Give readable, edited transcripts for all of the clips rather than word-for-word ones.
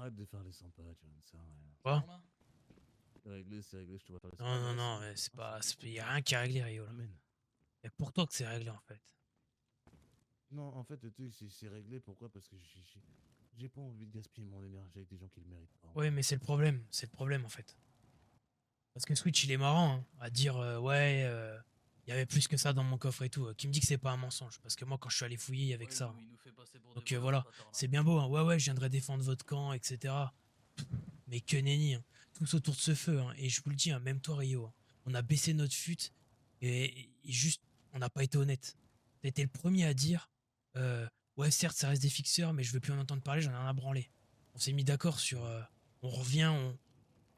Arrête de faire les 100 pas, John, ça rien. Quoi? C'est réglé, je te vois faire les 100 Non, pas. non, Ouais, non, bon. mais c'est Ah, pas. c'est cool. Y a rien qui est réglé, Rio, là. Amène. Et pour toi que c'est réglé, en fait. Non, en fait, le truc, c'est réglé. Pourquoi? Parce que j'ai pas envie de gaspiller mon énergie avec des gens qui le méritent pas. Ouais, mais c'est le problème, en fait. Parce que Switch, il est marrant, hein, à dire, ouais, il y avait plus que ça dans mon coffre et tout. Qui me dit que c'est pas un mensonge? Parce que moi, quand je suis allé fouiller, il y avait que ça. Il nous fait passer pour des Donc voleurs, ce voilà, bâtard, là. c'est bien beau, hein. Ouais, ouais, je viendrai défendre votre camp, etc. Mais que nenni, hein. Tous autour de ce feu, hein. Et je vous le dis, hein, même toi, Rio, hein. On a baissé notre fut et juste, on n'a pas été honnête. T'as été le premier à dire, ouais, certes, ça reste des fixeurs, mais je veux plus en entendre parler, j'en ai rien à branler. On s'est mis d'accord sur, on revient,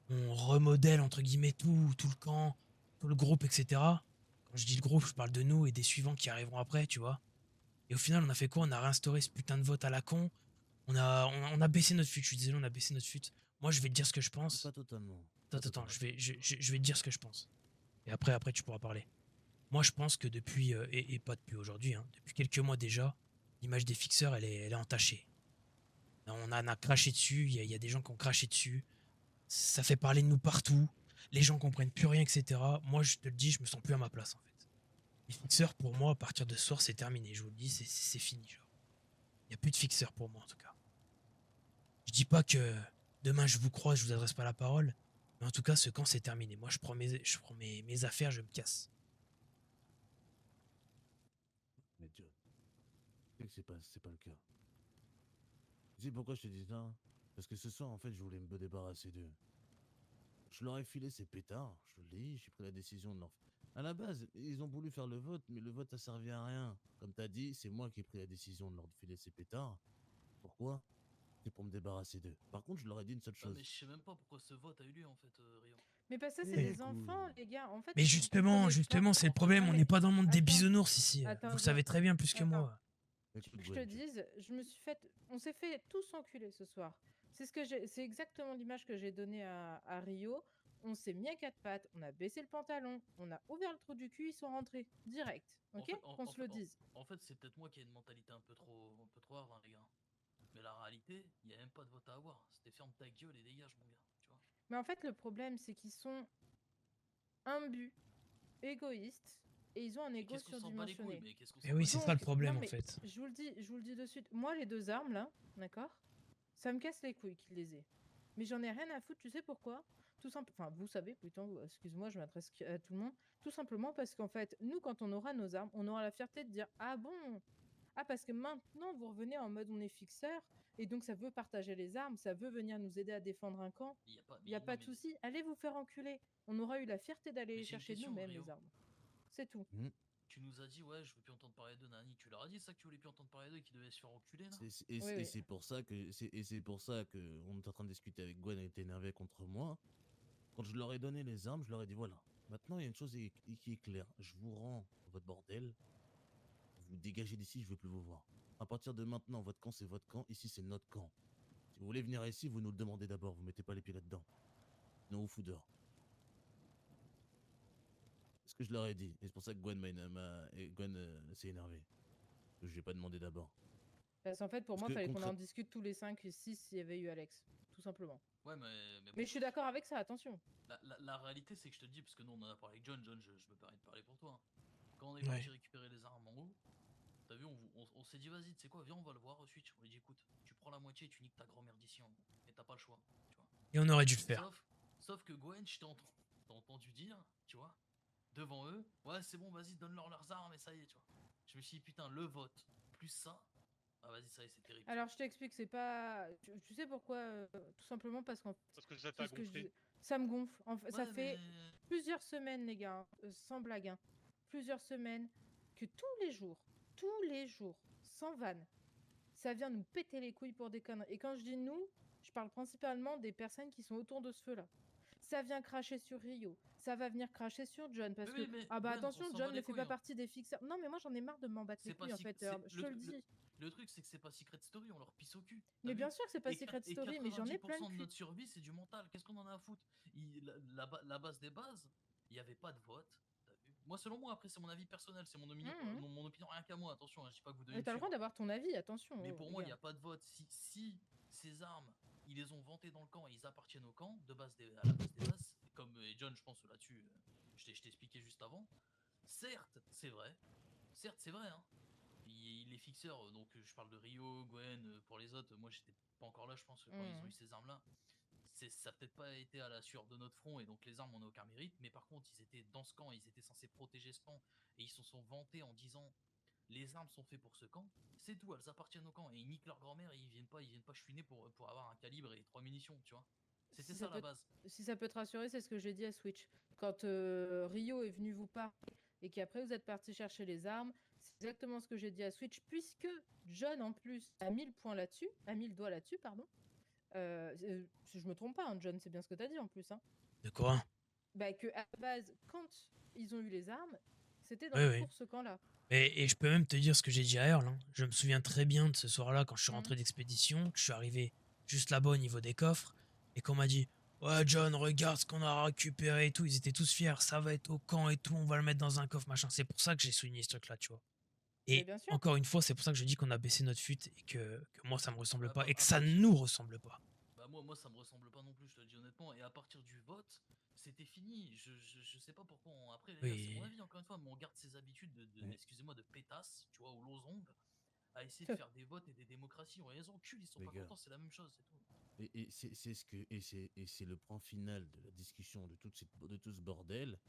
on remodèle, entre guillemets, tout le camp, tout le groupe, etc. Quand je dis le groupe, je parle de nous et des suivants qui arriveront après, tu vois. Et au final, on a fait quoi? On a réinstauré ce putain de vote à la con. On a baissé notre fut. Je suis désolé, on a baissé notre fut. Moi, je vais te dire ce que je pense. Pas totalement. Attends, je vais te dire ce que je pense. Et après, tu pourras parler. Moi, je pense que depuis, et pas depuis aujourd'hui, hein, depuis quelques mois déjà, l'image des fixeurs, elle est entachée. On a craché dessus, il y a des gens qui ont craché dessus. Ça fait parler de nous partout. Les gens comprennent plus rien, etc. Moi, je te le dis, je me sens plus à ma place, en fait. Les fixeurs, pour moi, à partir de ce soir, c'est terminé. Je vous le dis, c'est fini, genre. Il n'y a plus de fixeurs pour moi, en tout cas. Je dis pas que demain je vous croise, je vous adresse pas la parole, mais en tout cas, ce camp c'est terminé. Moi, je prends mes affaires, je me casse. Mais John, tu sais que c'est pas le cas. Tu sais pourquoi je te dis ça? Parce que ce soir, en fait, je voulais me débarrasser d'eux. Je leur ai filé ces pétards, je l'ai dit, j'ai pris la décision de leur... À la base, ils ont voulu faire le vote, mais le vote a servi à rien. Comme t'as dit, c'est moi qui ai pris la décision de leur filer ces pétards. Pourquoi? C'est pour me débarrasser d'eux. Par contre, je leur ai dit une seule chose. Mais je sais même pas pourquoi ce vote a eu lieu, en fait, Rio. Mais parce que c'est Mais des écoute. enfants, les gars. En fait, Mais vous justement, comprenez pas. c'est le problème, Non, on mais n'est pas dans le monde des attends, bisounours ici. Vous attends, le savez très bien plus que attends. moi. Écoute, Je te Gwen, dise, on s'est fait tous enculer ce soir. C'est exactement l'image que j'ai donnée à Rio. On s'est mis à quatre pattes, on a baissé le pantalon, on a ouvert le trou du cul, ils sont rentrés direct. Ok, qu'on se le dise. En fait, c'est peut-être moi qui ai une mentalité un peu trop hard, hein, les gars. Mais la réalité, il n'y a même pas de vote à avoir. C'était ferme ta gueule et dégage, mon gars. Tu vois. Mais en fait, le problème, c'est qu'ils sont imbus, égoïstes, et ils ont un ego surdimensionné. Mais oui, c'est ça le problème, non, en mais fait. Je vous le dis de suite. Moi, les deux armes là, d'accord, ça me casse les couilles qu'ils les aient. Mais j'en ai rien à foutre. Tu sais pourquoi? Tout simple. Enfin, vous savez plutôt. Excuse-moi, je m'adresse à tout le monde. Tout simplement parce qu'en fait, nous, quand on aura nos armes, on aura la fierté de dire ah bon. Ah, parce que maintenant, vous revenez en mode on est fixeur, et donc ça veut partager les armes, ça veut venir nous aider à défendre un camp. Il n'y a pas de souci, allez vous faire enculer. On aura eu la fierté d'aller les chercher nous-mêmes, les armes. C'est tout. Tu nous as dit, ouais, je veux plus entendre parler de Nani. Tu leur as dit ça que tu voulais plus entendre parler d'eux et qu'ils devaient se faire enculer, là? Et c'est pour ça que on est en train de discuter avec Gwen, elle était énervée contre moi. Quand je leur ai donné les armes, je leur ai dit voilà. Maintenant, il y a une chose qui est claire. Je vous rends votre bordel. Vous dégagez d'ici, je veux plus vous voir. À partir de maintenant, votre camp, c'est votre camp. Ici, c'est notre camp. Si vous voulez venir ici, vous nous le demandez d'abord. Vous mettez pas les pieds là-dedans. Non, vous fout dehors. C'est ce que je leur ai dit. Et c'est pour ça que Gwen s'est énervée. Je n'ai pas demandé d'abord. Parce qu'en fait, pour moi, il fallait qu'on en discute tous les 5 et 6 s'il y avait eu Alex. Tout simplement. Ouais, mais je suis d'accord avec ça, attention. La réalité, c'est que je te dis, parce que nous, on en a parlé avec John. John, je me permets de parler pour toi. Hein. Quand on est parti récupérer les armes en haut, t'as vu, on s'est dit, vas-y, tu sais quoi, viens, on va le voir au Switch. On lui dit, écoute, tu prends la moitié et tu niques ta grand-mère d'ici en haut. Et t'as pas le choix, tu vois. Et on aurait dû le faire. Sauf que Gwen, je t'ai entendu dire, tu vois, devant eux, ouais, c'est bon, vas-y, donne-leur leurs armes et ça y est, tu vois. Je me suis dit, putain, le vote, plus ça, ah vas-y, ça y est, c'est terrible. Alors, je t'explique, c'est pas... Tu sais pourquoi tout simplement parce que ça t'a gonflé. Ça me gonfle. En fait, ça fait plusieurs semaines, les gars, sans blague, hein, plusieurs semaines, que tous les jours, sans vanne, ça vient nous péter les couilles pour des conneries. Et quand je dis nous, je parle principalement des personnes qui sont autour de ce feu-là. Ça vient cracher sur Rio, ça va venir cracher sur John, parce que... Ah bah attention, John ne fait pas partie des fixeurs. Non, mais moi, j'en ai marre de m'en battre les couilles, en fait, je te le dis. Le truc, c'est que c'est pas Secret Story, on leur pisse au cul. Mais bien sûr que c'est pas Secret Story, mais j'en ai plein de notre survie, c'est du mental. Qu'est-ce qu'on en a à foutre? La base des bases, il n'y avait pas de vote. Moi, selon moi, après, c'est mon avis personnel, c'est mon opinion, rien qu'à moi. Attention, je dis pas que vous devez. Mais t'as le droit d'avoir ton avis, attention. Mais pour moi, il n'y a pas de vote. Si ces armes, ils les ont vantés dans le camp et ils appartiennent au camp, à la base des bases, comme John, je pense là-dessus, je t'ai expliqué juste avant. Certes, c'est vrai. Certes, c'est vrai, hein. Les fixeurs, donc je parle de Rio, Gwen, pour les autres, moi j'étais pas encore là, je pense, quand ils ont eu ces armes-là. Ça a peut-être pas été à la sueur de notre front et donc les armes on a aucun mérite, mais par contre ils étaient dans ce camp, ils étaient censés protéger ce camp et ils se sont vantés en disant les armes sont faites pour ce camp, c'est tout, elles appartiennent au camp et ils niquent leur grand-mère et ils viennent pas chouiner pour avoir un calibre et 3 munitions, tu vois. C'était ça la base. Si ça peut te rassurer, c'est ce que j'ai dit à Switch. Quand Rio est venu vous parler et qu'après vous êtes parti chercher les armes, c'est exactement ce que j'ai dit à Switch, puisque John en plus a mis le point là-dessus, a mis le doigt là-dessus, pardon. Je me trompe pas, hein, John, c'est bien ce que tu as dit en plus. Hein. De quoi? Bah, que à la base, quand ils ont eu les armes, c'était pour ce camp-là. Et je peux même te dire ce que j'ai dit à Earl. Hein. Je me souviens très bien de ce soir-là, quand je suis rentré d'expédition, que je suis arrivé juste là-bas au niveau des coffres, et qu'on m'a dit « Ouais, John, regarde ce qu'on a récupéré et tout. » Ils étaient tous fiers, ça va être au camp et tout, on va le mettre dans un coffre, machin. C'est pour ça que j'ai souligné ce truc-là, tu vois. Et encore une fois, c'est pour ça que je dis qu'on a baissé notre fuite et que moi, ça me ressemble pas et que ça ne nous ressemble pas. Bah moi, ça me ressemble pas non plus, je te le dis honnêtement. Et à partir du vote, c'était fini. Je sais pas pourquoi. Après, les gars, c'est mon avis, encore une fois, mais on garde ses habitudes excusez-moi, de pétasse, tu vois, au losange, à essayer de faire des votes et des démocraties. On les encules, ils sont pas contents, c'est la même chose, c'est tout. Et c'est le point final de la discussion de tout ce bordel.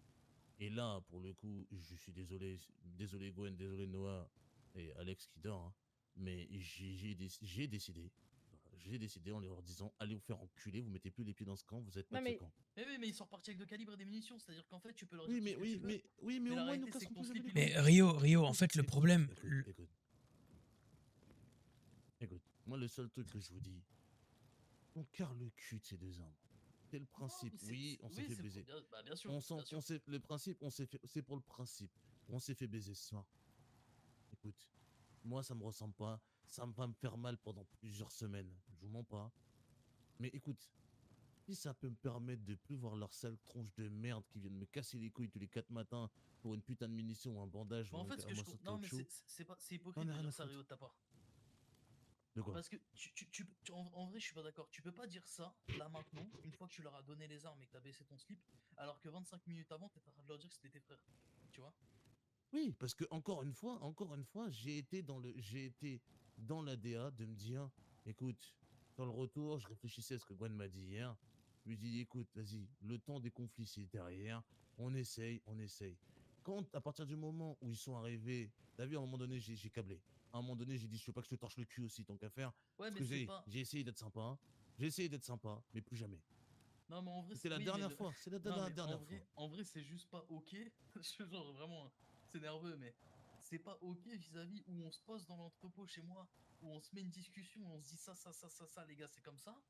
Et là, pour le coup, je suis désolé Gwen, désolé Noah et Alex qui dort, hein, mais j'ai décidé en leur disant allez vous faire enculer, vous mettez plus les pieds dans ce camp, vous êtes pas de ce camp. Mais oui, mais ils sont repartis avec de calibre et des munitions, c'est-à-dire qu'en fait tu peux leur dire mais au moins nous cassons plus les pieds. Mais Rio, en fait le problème... Écoute, moi le seul truc que je vous dis, on carre le cul de ces deux armes. C'est le principe. Oui, on s'est fait baiser. Bah, bien sûr, le principe, c'est pour le principe. On s'est fait baiser ce soir. Écoute, moi ça me ressemble pas. Ça va me faire mal pendant plusieurs semaines. Je vous mens pas. Mais écoute, si ça peut me permettre de plus voir leur sale tronche de merde qui viennent me casser les couilles tous les 4 matins pour une putain de munition ou un bandage. En fait, ce que je trouve, non mais c'est hypocrite de dire ça, Rio, de ta part. De quoi? Parce que en vrai, je suis pas d'accord. Tu peux pas dire ça là maintenant, une fois que tu leur as donné les armes et que t'as baissé ton slip, alors que 25 minutes avant, t'es en train de leur dire que c'était tes frères. Tu vois? Oui, parce que encore une fois, j'ai été dans la DA de me dire, écoute, dans le retour, je réfléchissais à ce que Gwen m'a dit hier. Je lui ai dit, écoute, vas-y, le temps des conflits c'est derrière, on essaye. Quand, à partir du moment où ils sont arrivés, t'as vu, à un moment donné, j'ai câblé. À un moment donné, j'ai dit, je veux pas que je te torche le cul aussi, tant qu'à faire. Ouais, parce que j'ai essayé d'être sympa. Hein. J'ai essayé d'être sympa, mais plus jamais. Non, mais en vrai, c'est la dernière fois. C'est la dernière fois. En vrai, c'est juste pas ok. Genre, vraiment, c'est nerveux, mais c'est pas ok vis-à-vis où on se pose dans l'entrepôt chez moi, où on se met une discussion, où on se dit ça, les gars, c'est comme ça.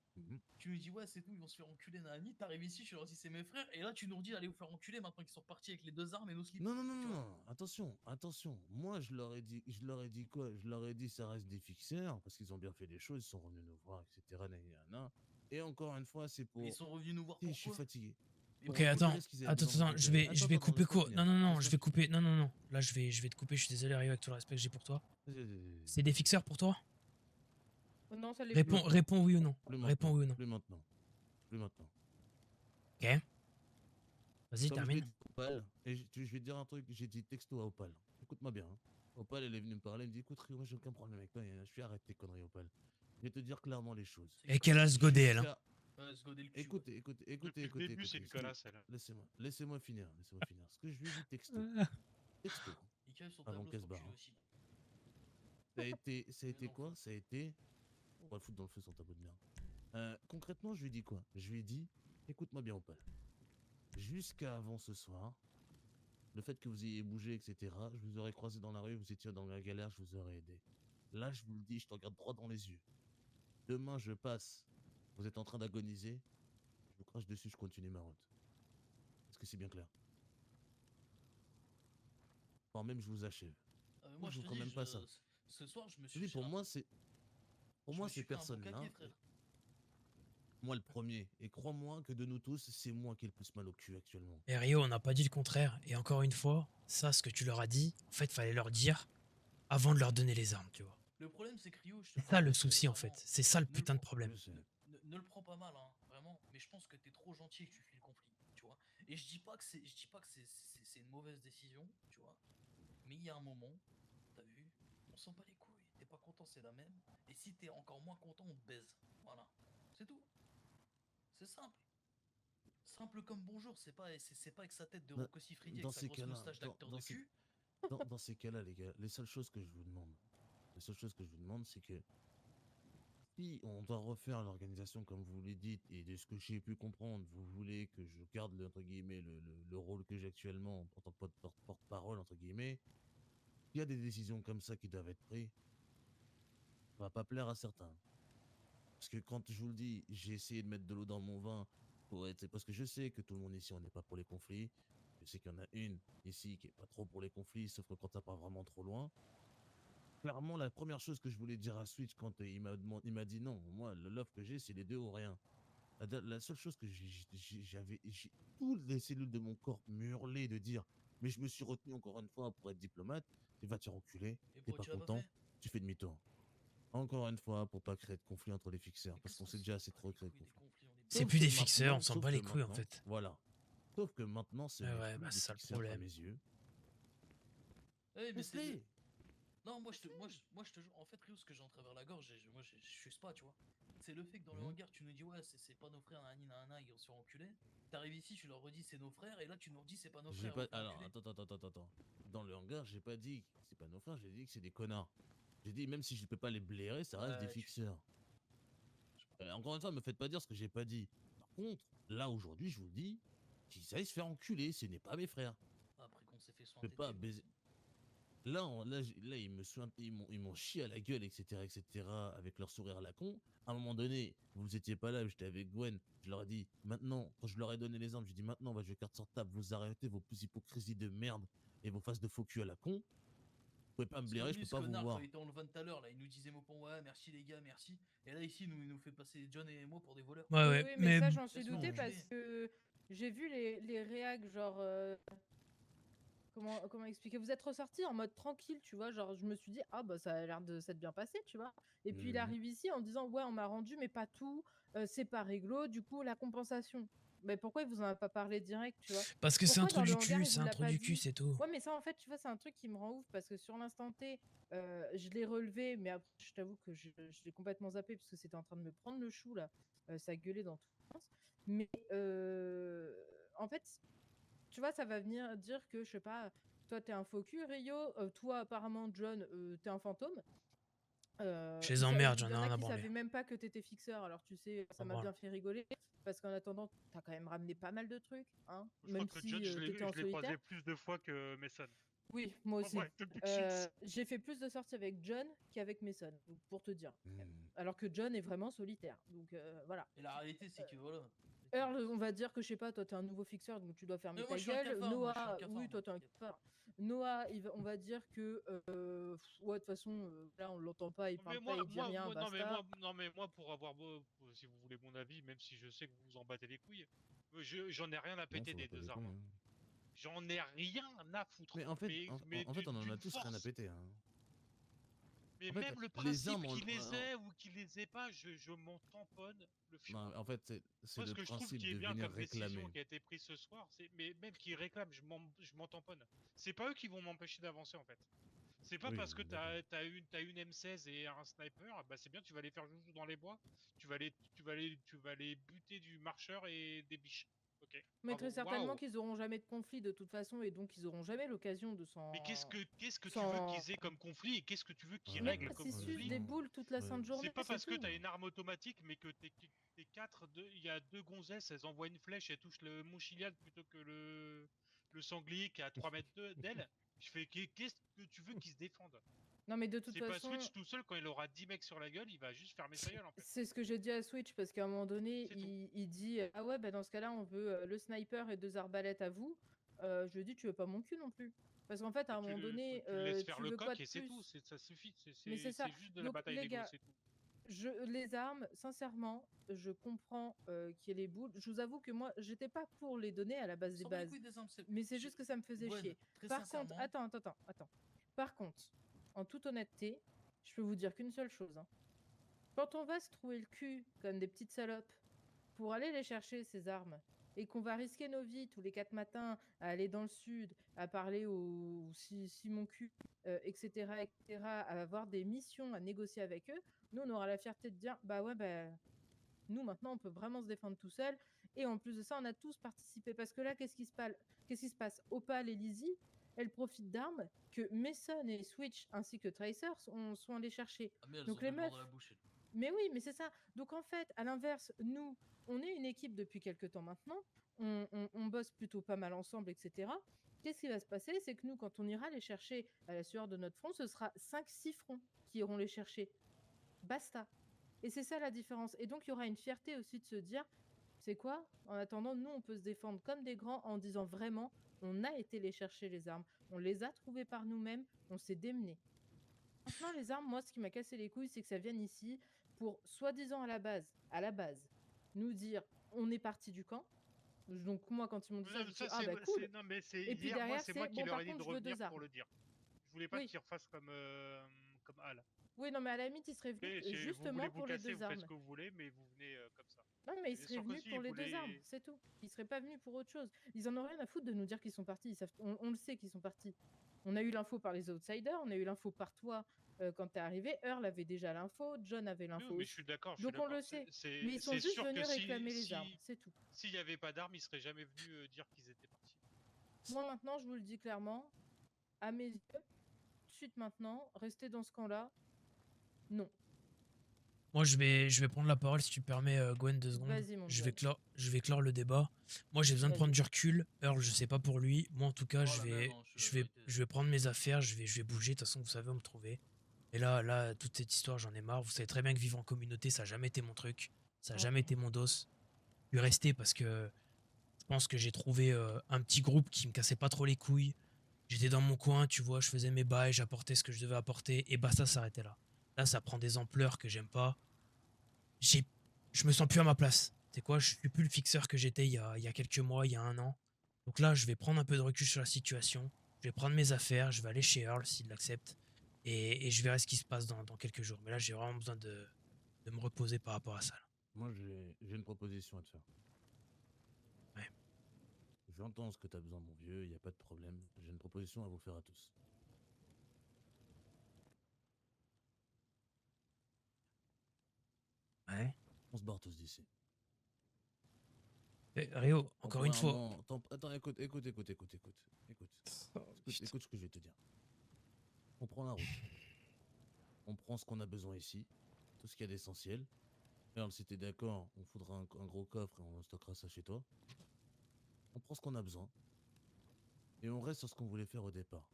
Tu nous dis, ouais, c'est tout, ils vont se faire enculer, Nani. T'arrives ici, je leur dis, c'est mes frères, et là, tu nous redis, allez vous faire enculer maintenant qu'ils sont partis avec les deux armes et nos slips. Non, attention. Moi, je leur ai dit quoi? Je leur ai dit, ça reste des fixeurs, parce qu'ils ont bien fait les choses, ils sont revenus nous voir, etc. Et encore une fois, c'est pour. Ils sont revenus nous voir pourquoi? Je suis fatigué. Ok, attends, je vais couper court. Non, je vais couper. Non. Là, je vais te couper. Je suis désolé, Rio, avec tout le respect que j'ai pour toi. C'est des fixeurs pour toi? Non, ça l'est réponds oui ou non. Réponds oui ou non. Plus maintenant. Ok. Vas-y, termine. Et je vais te dire un truc, j'ai dit texto à Opal. Écoute-moi bien. Hein. Opal, elle est venue me parler, elle me dit écoute, Rio, moi j'ai aucun problème avec toi, je suis arrêté tes conneries, Opal. Je vais te dire clairement les choses. Et qu'elle a se goder, elle. Hein. Écoutez. C'est une connasse, elle. Laissez-moi finir. Ce que je lui ai dit texto. Avant qu'elle se barre. Ça a été quoi? Ça a été... On va le foutre dans le feu sans tabou de merde. Concrètement, je lui ai dit quoi? Je lui ai dit, écoute-moi bien, Opal. Jusqu'à avant ce soir, le fait que vous ayez bougé, etc., je vous aurais croisé dans la rue, vous étiez dans la galère, je vous aurais aidé. Là, je vous le dis, je te regarde droit dans les yeux. Demain, je passe. Vous êtes en train d'agoniser. Je vous crache dessus, je continue ma route. Est-ce que c'est bien clair? Enfin, même, je vous achève. Moi, je vous même pas ça. Ce soir, je me suis dit, pour moi, c'est personne là. Moi le premier. Et crois-moi que de nous tous, c'est moi qui ai le plus mal au cul actuellement. Et Rio, on n'a pas dit le contraire. Et encore une fois, ça, ce que tu leur as dit, en fait, fallait leur dire avant de leur donner les armes, tu vois. Le problème, c'est que Rio, c'est ça le souci, en fait. C'est ça le putain de problème. ne le prends pas mal, hein, vraiment, mais je pense que t'es trop gentil et que tu fuis le conflit, tu vois. Et je dis pas que c'est une mauvaise décision, tu vois. Mais il y a un moment, t'as vu, on s'en bat les couilles. T'es pas content, c'est la même. Et si t'es encore moins content, on te baise. Voilà. C'est tout. C'est simple. Simple comme bonjour, c'est pas avec sa tête de Dans Rocco Siffredi avec dans sa ces grosse cas-là, moustache d'acteur de cul. dans ces cas-là, les gars, les seules choses que je vous demande, c'est que si on doit refaire l'organisation comme vous l'avez dit, et de ce que j'ai pu comprendre, vous voulez que je garde entre guillemets le rôle que j'ai actuellement en tant que porte-parole entre guillemets, il y a des décisions comme ça qui doivent être prises, ça va pas plaire à certains. Parce que quand je vous le dis, j'ai essayé de mettre de l'eau dans mon vin pour être, parce que je sais que tout le monde ici on n'est pas pour les conflits. Je sais qu'il y en a une ici qui est pas trop pour les conflits, sauf que quand ça part vraiment trop loin. Clairement, la première chose que je voulais dire à Switch quand il m'a dit non, moi l'offre que j'ai c'est les deux ou rien. La seule chose que j'ai toutes les cellules de mon corps hurlé de dire, mais je me suis retenu encore une fois pour être diplomate, c'est va te faire enculer, Et t'es pourquoi pas tu l'as pas content, fait? tu fais demi-tour. Encore une fois, pour pas créer de conflit entre les fixeurs, Mais parce qu'est-ce qu'on qu'on s'est s'en déjà bat assez les trop créé de couilles des conflits. conflits, on est C'est bien. plus Que des fixeurs, on s'en sauf bat que les couilles en maintenant, fait. voilà. Sauf que maintenant, ce n'est Ouais, plus bah des c'est ça le fixeurs à problème. mes yeux. Eh, mais c'est le. Laisse-les. Non, moi je te jure, en fait, Rio, ce que j'ai en travers la gorge, je suis pas, tu vois. C'est le fait que dans le Mhm. hangar, tu nous dis, ouais, c'est pas nos frères, nanani, nanana, ils sont enculés. T'arrives ici, tu leur redis, c'est nos frères, et là, tu nous redis, c'est pas nos J'ai frères, pas. donc t'es Alors, enculé. attends. Dans le hangar, j'ai pas dit que c'est pas nos frères, j'ai dit que c'est des connards. J'ai dit, même si je peux pas les blairer, ça reste des Ouais, fixeurs. Encore une fois, me faites pas dire ce que j'ai pas dit. Par contre, là, aujourd'hui, je vous dis qu'ils aillent se faire enculer, ce n'est pas mes frères. Après qu'on s'est fait Je peux sointer pas dessus baiser. aussi. Là, ils m'ont chié à la gueule, etc., avec leur sourire à la con. À un moment donné, vous étiez pas là, j'étais avec Gwen. Je leur ai dit, maintenant, quand je leur ai donné les armes, j'ai dit, maintenant, on va jouer carte sur table. Vous arrêtez vos hypocrisies de merde et vos faces de faux cul à la con. Vous pouvez pas me Parce que blairer, je lui, peux ce pas vous connard, quand voir. il était en levant tout à l'heure, là, il nous disait mot pour ouais, merci les gars, merci. Et là, ici, il nous fait passer John et moi pour des voleurs. Ouais, ouais, Oui, mais mais ça, j'en suis Laisse-le douté enculer. parce que j'ai vu les réacs, genre. Comment expliquer? Vous êtes ressorti en mode tranquille, tu vois. Genre, je me suis dit, ah bah ça a l'air de s'être bien passé, tu vois. Et puis il Mhm. arrive ici en disant, ouais, on m'a rendu, mais pas tout, c'est pas réglo, du coup, la compensation. Mais pourquoi il vous en a pas parlé direct, tu vois? parce que c'est un Pourquoi trou dans le du hangar, cul, il c'est vous un l'a trou pas du cul, dit? c'est tout. Ouais, mais ça, en fait, tu vois, c'est un truc qui me rend ouf parce que sur l'instant T, je l'ai relevé, mais après, je t'avoue que je l'ai complètement zappé parce que c'était en train de me prendre le chou, là. Ça gueulait dans tous les sens. Mais en fait, tu vois, ça va venir dire que, je sais pas, toi, t'es un faux cul, Rio. Toi, apparemment, John, t'es un fantôme. Je les emmerde, j'en ai Y en rien a à qui branler. savaient même pas que t'étais fixeur. Alors, tu sais, ça M'en m'a branle. bien fait rigoler. Parce qu'en attendant, t'as quand même ramené pas mal de trucs, hein, Je crois même que Judge, si t'étais en je l'ai solitaire. croisé plus de fois que Mason. Oui, moi En aussi. vrai, depuis que je suis ici. J'ai fait plus de sorties avec John qu'avec Mason, donc, pour te dire. Mhm. Alors que John est vraiment solitaire. Donc, voilà. Et la réalité, c'est que voilà. Earl, on va dire que je sais pas, toi t'es un nouveau fixeur, donc tu dois fermer Mais moi, ta je suis un gueule. cafard, moi, je suis un Noah, cafard, oui, moi, toi t'es un t'inquiète. cafard. Noah, on va dire que, ouais, de toute façon, là on l'entend pas, il Mais parle pas, il dit rien, basta. non, mais moi, pour avoir, si vous voulez mon avis, même si je sais que vous vous en battez les couilles, j'en ai rien à Non, péter ça va des pas deux déconner. armes. Hein. J'en ai rien à foutre. Mais en fait, Mais en fait, on en a d'une tous rien à force. péter. Hein. Mais En fait, même le les principe armes, qu'il les ait ou qu'il les ait pas, je m'en tamponne le non, fion. en fait, c'est Moi, ce le que je trouve principe qui est de bien venir comme décision réclamer. qui a été prise ce soir, mais même qu'ils réclament, je m'en tamponne. C'est pas eux qui vont m'empêcher d'avancer en fait. C'est pas Oui, parce que d'accord. t'as une M16 et un sniper, bah c'est bien, tu vas les faire joujou dans les bois, tu vas les buter du marcheur et des biches. Ok, Mais bravo, très certainement waouh. qu'ils auront jamais de conflit de toute façon, et donc ils auront jamais l'occasion de Mais s'en. qu'est-ce que tu veux s'en. qu'ils aient comme conflit et qu'est-ce que tu veux qu'ils Ouais, règlent comme S'ils sucent conflit? des honnêtement, boules toute la ouais. sainte C'est journée, pas c'est parce que tout. t'as une arme automatique, mais que t'es quatre, il y a deux gonzesses, elles envoient une flèche, elles touchent le Montchiliad plutôt que le sanglier qui est à 3 mètres d'elle. Je fais, qu'est-ce que tu veux qu'ils se défendent? Non, mais de toute C'est pas façon, Switch tout seul, quand il aura 10 mecs sur la gueule, il va juste fermer sa gueule en fait. c'est ce que j'ai dit à Switch, parce qu'à un moment donné, C'est tout. il dit ah ouais, bah dans ce cas-là, on veut le sniper et 2 arbalètes à vous. Je lui ai dit, tu veux pas mon cul non plus. Parce qu'en fait, à Et un moment donné, tu le laisses faire tu le veux quoi coq de et c'est tout, plus? ça suffit. Mais c'est ça. C'est juste de la Donc, bataille les d'ego, gars, c'est tout. les armes, sincèrement, je comprends qu'il y ait les boules. Je vous avoue que moi, j'étais pas pour les donner à la base des S'en bat les bases. couilles des armes, Mais c'est juste que ça me faisait Gwen, chier. très Par contre, sincèrement, attends. Par contre, en toute honnêteté, je peux vous dire qu'une seule chose, hein. Quand on va se trouver le cul comme des petites salopes pour aller les chercher, ces armes, et qu'on va risquer nos vies tous les 4 matins à aller dans le sud, à parler au Simon Q, etc., etc., à avoir des missions, à négocier avec eux, nous, on aura la fierté de dire, bah ouais, bah, nous, maintenant, on peut vraiment se défendre tout seul. Et en plus de ça, on a tous participé. Parce que là, qu'est-ce qui se passe? Opal et Lizzie, elles profitent d'armes que Mason et Switch ainsi que Tracer sont allés chercher. Ah, mais elles Donc ont les de l'or meufs, dans la bouche. elles. mais oui, mais c'est ça. Donc en fait, à l'inverse, nous, on est une équipe depuis quelques temps maintenant. On bosse plutôt pas mal ensemble, etc. Qu'est-ce qui va se passer? C'est que nous, quand on ira les chercher à la sueur de notre front, ce sera 5-6 fronts qui iront les chercher. Basta. Et c'est ça la différence. Et donc, il y aura une fierté aussi de se dire, c'est quoi? En attendant, nous, on peut se défendre comme des grands en disant vraiment, on a été les chercher les armes. On les a trouvées par nous-mêmes. On s'est démenés. Maintenant, les armes, moi, ce qui m'a cassé les couilles, c'est que ça vienne ici pour, soi-disant à la base, nous dire, on est parti du camp. Donc, moi, quand ils m'ont dit ça, je me suis dit, ah bah cool. Non, mais c'est Et puis hier, moi, derrière, c'est moi c'est, qui bon, leur par ai dit de contre, je veux revenir 2 pour armes. le dire. Je voulais pas Oui. qu'ils refassent comme Al. Oui, non, mais à la limite, ils seraient venus Ok, si vous voulez justement vous pour les casser, 2 vous faites ce armes. que vous voulez, mais vous venez comme ça. Non, mais ils Et seraient venus Sarkozy, pour il les 2 armes, voulait. c'est tout. Ils seraient pas venus pour autre chose. Ils en ont rien à foutre de nous dire qu'ils sont partis. On le sait qu'ils sont partis. On a eu l'info par les outsiders, on a eu l'info par toi quand t'es arrivé. Earl avait déjà l'info, John avait Oui, l'info mais je aussi. suis d'accord, je suis Donc on d'accord. le sait. Mais ils sont C'est juste sûr que venus si réclamer les armes, c'est tout. s'il y avait pas d'armes, ils seraient jamais venus dire qu'ils étaient partis. Moi maintenant, je vous le dis clairement, à mes yeux, tout de suite maintenant, rester dans ce camp-là, non. Moi, je vais prendre la parole si tu permets, Gwen, 2 secondes. Vas-y, mon Je vais John. clore le débat. Moi, j'ai besoin de prendre Vas-y. du recul. Earl, je sais pas pour lui. Moi, en tout cas, Oh, je la même, vais, hein, je suis la vérité. je vais prendre mes affaires. Je vais bouger. De toute façon, vous savez où me trouver. Et là, toute cette histoire, j'en ai marre. Vous savez très bien que vivre en communauté, ça a jamais été mon truc. Ça a Ouais. jamais été mon dos. Je suis resté parce que je pense que j'ai trouvé un petit groupe qui me cassait pas trop les couilles. J'étais dans mon coin, tu vois, je faisais mes bails, j'apportais ce que je devais apporter. Et bah, ça s'arrêtait là. Là, ça prend des ampleurs que j'aime pas. Je me sens plus à ma place. C'est quoi? Je suis plus le fixeur que j'étais il y a quelques mois, il y a 1 an. Donc là, je vais prendre un peu de recul sur la situation. Je vais prendre mes affaires, je vais aller chez Earl s'il l'accepte. Et je verrai ce qui se passe dans quelques jours. Mais là, j'ai vraiment besoin de me reposer par rapport à ça. Là. Moi, j'ai une proposition à te faire. Ouais. J'entends ce que tu as besoin, mon vieux, il n'y a pas de problème. J'ai une proposition à vous faire à tous. Ouais. On se barre tous d'ici. Rio, encore une fois. Attends, écoute ce que je vais te dire. On prend la route. On prend ce qu'on a besoin ici, tout ce qu'il y a d'essentiel. Alors, si t'es d'accord, on foudra un gros coffre et on stockera ça chez toi. On prend ce qu'on a besoin. Et on reste sur ce qu'on voulait faire au départ.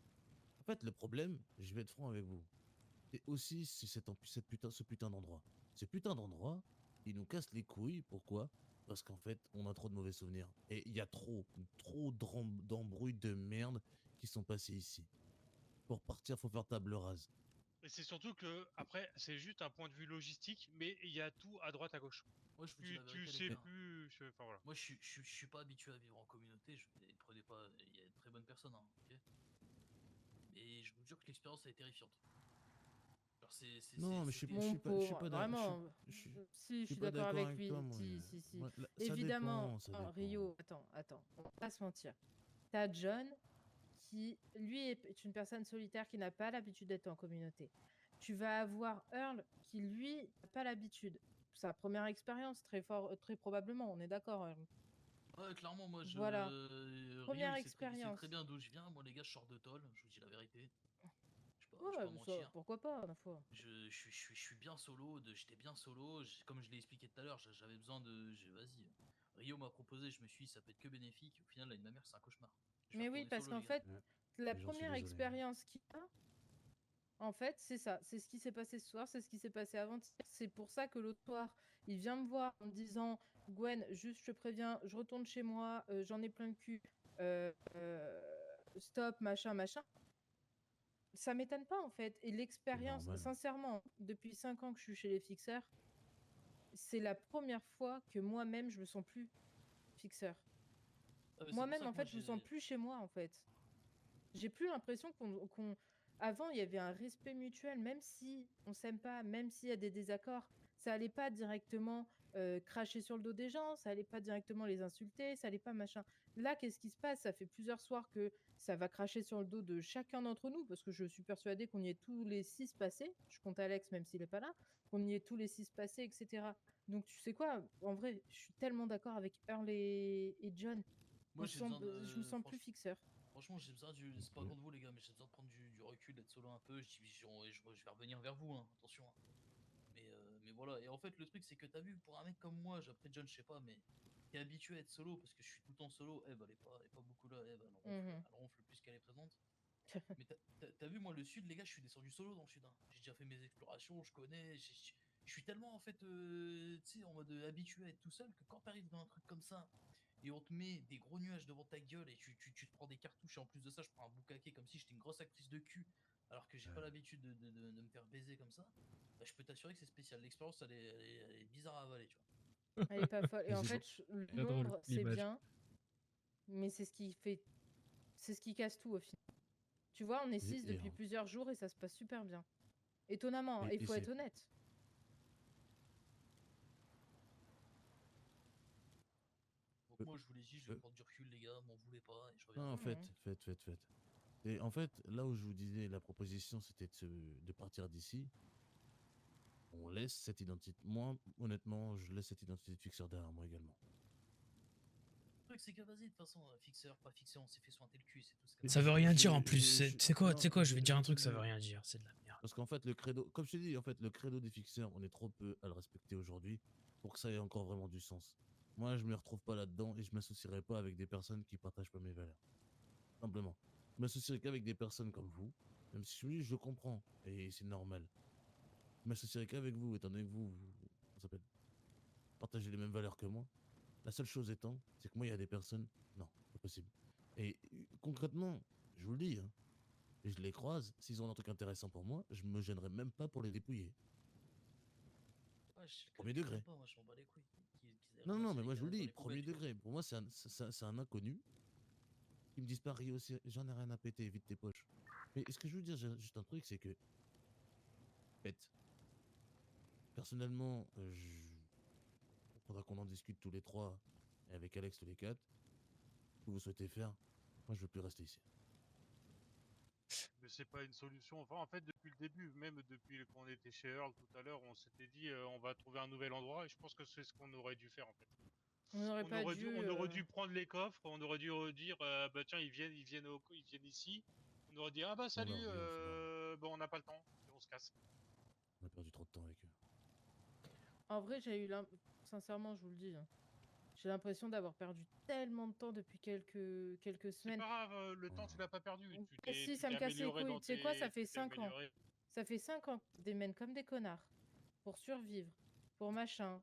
En fait, le problème, je vais être franc avec vous, c'est aussi ce putain d'endroit. Ce putain d'endroit, il nous casse les couilles. Pourquoi? Parce qu'en fait, on a trop de mauvais souvenirs. Et il y a trop d'embrouilles de merde qui sont passées ici. Pour partir, faut faire table rase. Et c'est surtout que, après, c'est juste un point de vue logistique, mais il y a tout à droite, à gauche. Moi, je vous dis la Tu vérité, sais les gars. plus. Enfin voilà. Moi, je suis pas habitué à vivre en communauté. Prenez pas. Il y a de très bonnes personnes, hein, ok. Mais je vous jure que l'expérience a été terrifiante. Alors, Non, mais je suis c'était- Mon pas, je suis pauvre, pas vraiment. je Si, je suis pas d'accord avec lui. toi, moi. Si. Moi, ça Évidemment, dépend, ça dépend. Rio, attends, on va pas se mentir. T'as John qui, lui, est une personne solitaire qui n'a pas l'habitude d'être en communauté. Tu vas avoir Earl qui, lui, n'a pas l'habitude. Sa première expérience, très probablement, on est d'accord, Earl. Ouais, clairement, moi, Voilà. Rio, Première il sait très expérience. bien d'où je viens. Moi, les gars, je sors de Toll. Je vous dis la vérité. Je vais Ouais, pas ça, mentir. pourquoi pas, ma foi. Je suis bien solo. J'étais bien solo. Comme je l'ai expliqué tout à l'heure, j'avais besoin de. Vas-y. Rio m'a proposé. Je me suis dit, ça peut être que bénéfique. Au final, là, ma mère, c'est un cauchemar. Je vais Mais oui, retourner parce solo, qu'en les gars. fait, Ouais. la Mais j'en suis première désolé. expérience qu'il a, en fait, c'est ça. C'est ce qui s'est passé ce soir, c'est ce qui s'est passé avant-hier. C'est pour ça que l'autre soir, il vient me voir en me disant Gwen, juste je te préviens, je retourne chez moi, j'en ai plein le cul, euh, euh, stop, machin, machin. Ça m'étonne pas en fait. Et l'expérience, normal. sincèrement, depuis 5 ans que je suis chez les fixeurs, c'est la première fois que moi-même je me sens plus fixeur. Ah, mais c'est pour Moi-même, ça en que moi, fait, je me sens plus chez moi en fait. J'ai plus l'impression Avant, il y avait un respect mutuel, même si on s'aime pas, même s'il y a des désaccords, ça allait pas directement cracher sur le dos des gens, ça allait pas directement les insulter, ça allait pas machin. Là, qu'est-ce qui se passe? Ça fait plusieurs soirs que ça va cracher sur le dos de chacun d'entre nous, parce que je suis persuadée qu'on y est tous les 6 passés. Je compte Alex, même s'il est pas là, qu'on y est tous les 6 passés, etc. Donc, tu sais quoi? En vrai, je suis tellement d'accord avec Earl et John. Moi, j'ai besoin de. Je me sens plus fixeur. Franchement, j'ai besoin du. C'est pas contre vous, les gars, mais j'ai besoin de prendre du recul, d'être solo un peu. Je vais revenir vers vous, hein, attention. Hein. Mais voilà. Et en fait, le truc, c'est que t'as vu, pour un mec comme moi, après John, je sais pas, mais qui est habitué à être solo, parce que je suis tout le temps solo, elle est pas beaucoup là, elle ronfle plus qu'elle est présente. Mais t'as vu, moi, le sud, les gars, je suis descendu solo dans le sud. Hein. J'ai déjà fait mes explorations, je connais. Je suis tellement, en fait, tu sais, en mode habitué à être tout seul que quand t'arrives dans un truc comme ça et on te met des gros nuages devant ta gueule et tu te prends des cartouches et en plus de ça, je prends un boucaquet comme si j'étais une grosse actrice de cul alors que j'ai pas l'habitude de me faire baiser comme ça, bah, je peux t'assurer que c'est spécial. L'expérience, elle est bizarre à avaler, tu vois. Elle est pas folle. Et en fait, Très drôle, l'ombre, c'est l'image. bien, mais c'est ce qui fait. C'est ce qui casse tout au final. Tu vois, on est 6 depuis plusieurs jours et ça se passe super bien. Étonnamment, hein, il faut être honnête. Donc moi, je vous l'ai dit, je vais prendre du recul, les gars, m'en voulez pas et je reviens. Non, faites. Et en fait, là où je vous disais, la proposition, c'était de partir d'ici. On laisse cette identité. Moi, honnêtement, je laisse cette identité de fixeur derrière moi également. Le truc, c'est que vas-y, de toute façon, fixeur, pas fixeur, on s'est fait sointer le cul, c'est tout. Ça veut rien dire en plus. Tu sais quoi, je vais te dire un truc, ça veut rien dire. C'est de la merde. Parce qu'en fait, le credo, comme je t'ai dit, en fait, le credo des fixeurs, on est trop peu à le respecter aujourd'hui pour que ça ait encore vraiment du sens. Moi, je me retrouve pas là-dedans et je m'associerai pas avec des personnes qui partagent pas mes valeurs. Simplement. Je m'associerai qu'avec des personnes comme vous, même si oui, je comprends et c'est normal. Je m'associerai qu'avec vous, étant donné que vous partagez les mêmes valeurs que moi. La seule chose étant, c'est que moi, il y a des personnes, non, pas possible. Et concrètement, je vous le dis, hein, et je les croise, s'ils ont un truc intéressant pour moi, je me gênerai même pas pour les dépouiller. Ouais, Premier degré. Pas, moi, je m'en bats les couilles. Non, mais moi je vous le dis, premier degré. Pour moi, c'est un inconnu. Ils me disent pas, Rio, j'en ai rien à péter, évite tes poches. Mais ce que je veux dire, j'ai juste un truc, c'est que. Personnellement, il faudra qu'on en discute tous les trois, et avec Alex tous les quatre. Ce que vous souhaitez faire, moi je veux plus rester ici. Mais c'est pas une solution. Enfin, en fait, depuis le début, même depuis qu'on était chez Earl tout à l'heure, on s'était dit on va trouver un nouvel endroit et je pense que c'est ce qu'on aurait dû faire en fait. On aurait dû prendre les coffres, on aurait dû dire bah tiens ils viennent ici. On aurait dit ah bah salut, bon on n'a pas le temps et on se casse. On a perdu trop de temps avec eux. En vrai, sincèrement, je vous le dis, hein, j'ai l'impression d'avoir perdu tellement de temps depuis quelques semaines. C'est pas grave, le temps tu l'as pas perdu. Si, ça me casse les couilles. Tu sais quoi, ça fait 5 ans. Ça fait 5 ans qu'on démène comme des connards pour survivre, pour machin.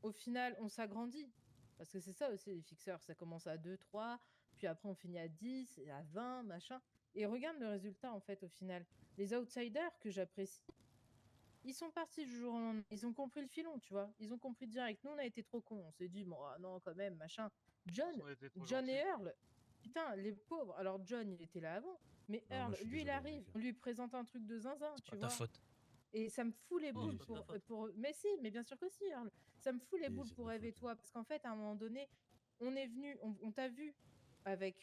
Au final, on s'agrandit. Parce que c'est ça aussi, les fixeurs. Ça commence à 2, 3, puis après on finit à 10, et à 20, machin. Et regarde le résultat, en fait, au final. Les outsiders que j'apprécie, ils sont partis du jour au lendemain. Ils ont compris le filon, tu vois. Ils ont compris direct. Nous, on a été trop cons. On s'est dit, bon, non, quand même, machin. John et Earl, putain, les pauvres. Alors, John, il était là avant. Mais Non, Earl, lui, il arrive. On lui présente un truc de zinzin, tu vois. Ta faute. Et ça me fout les boules Oui, pour... Mais si, mais bien sûr que si, Earl. Ça me fout les boules pour Eve et toi. Parce qu'en fait, à un moment donné, on est venu, on t'a vu avec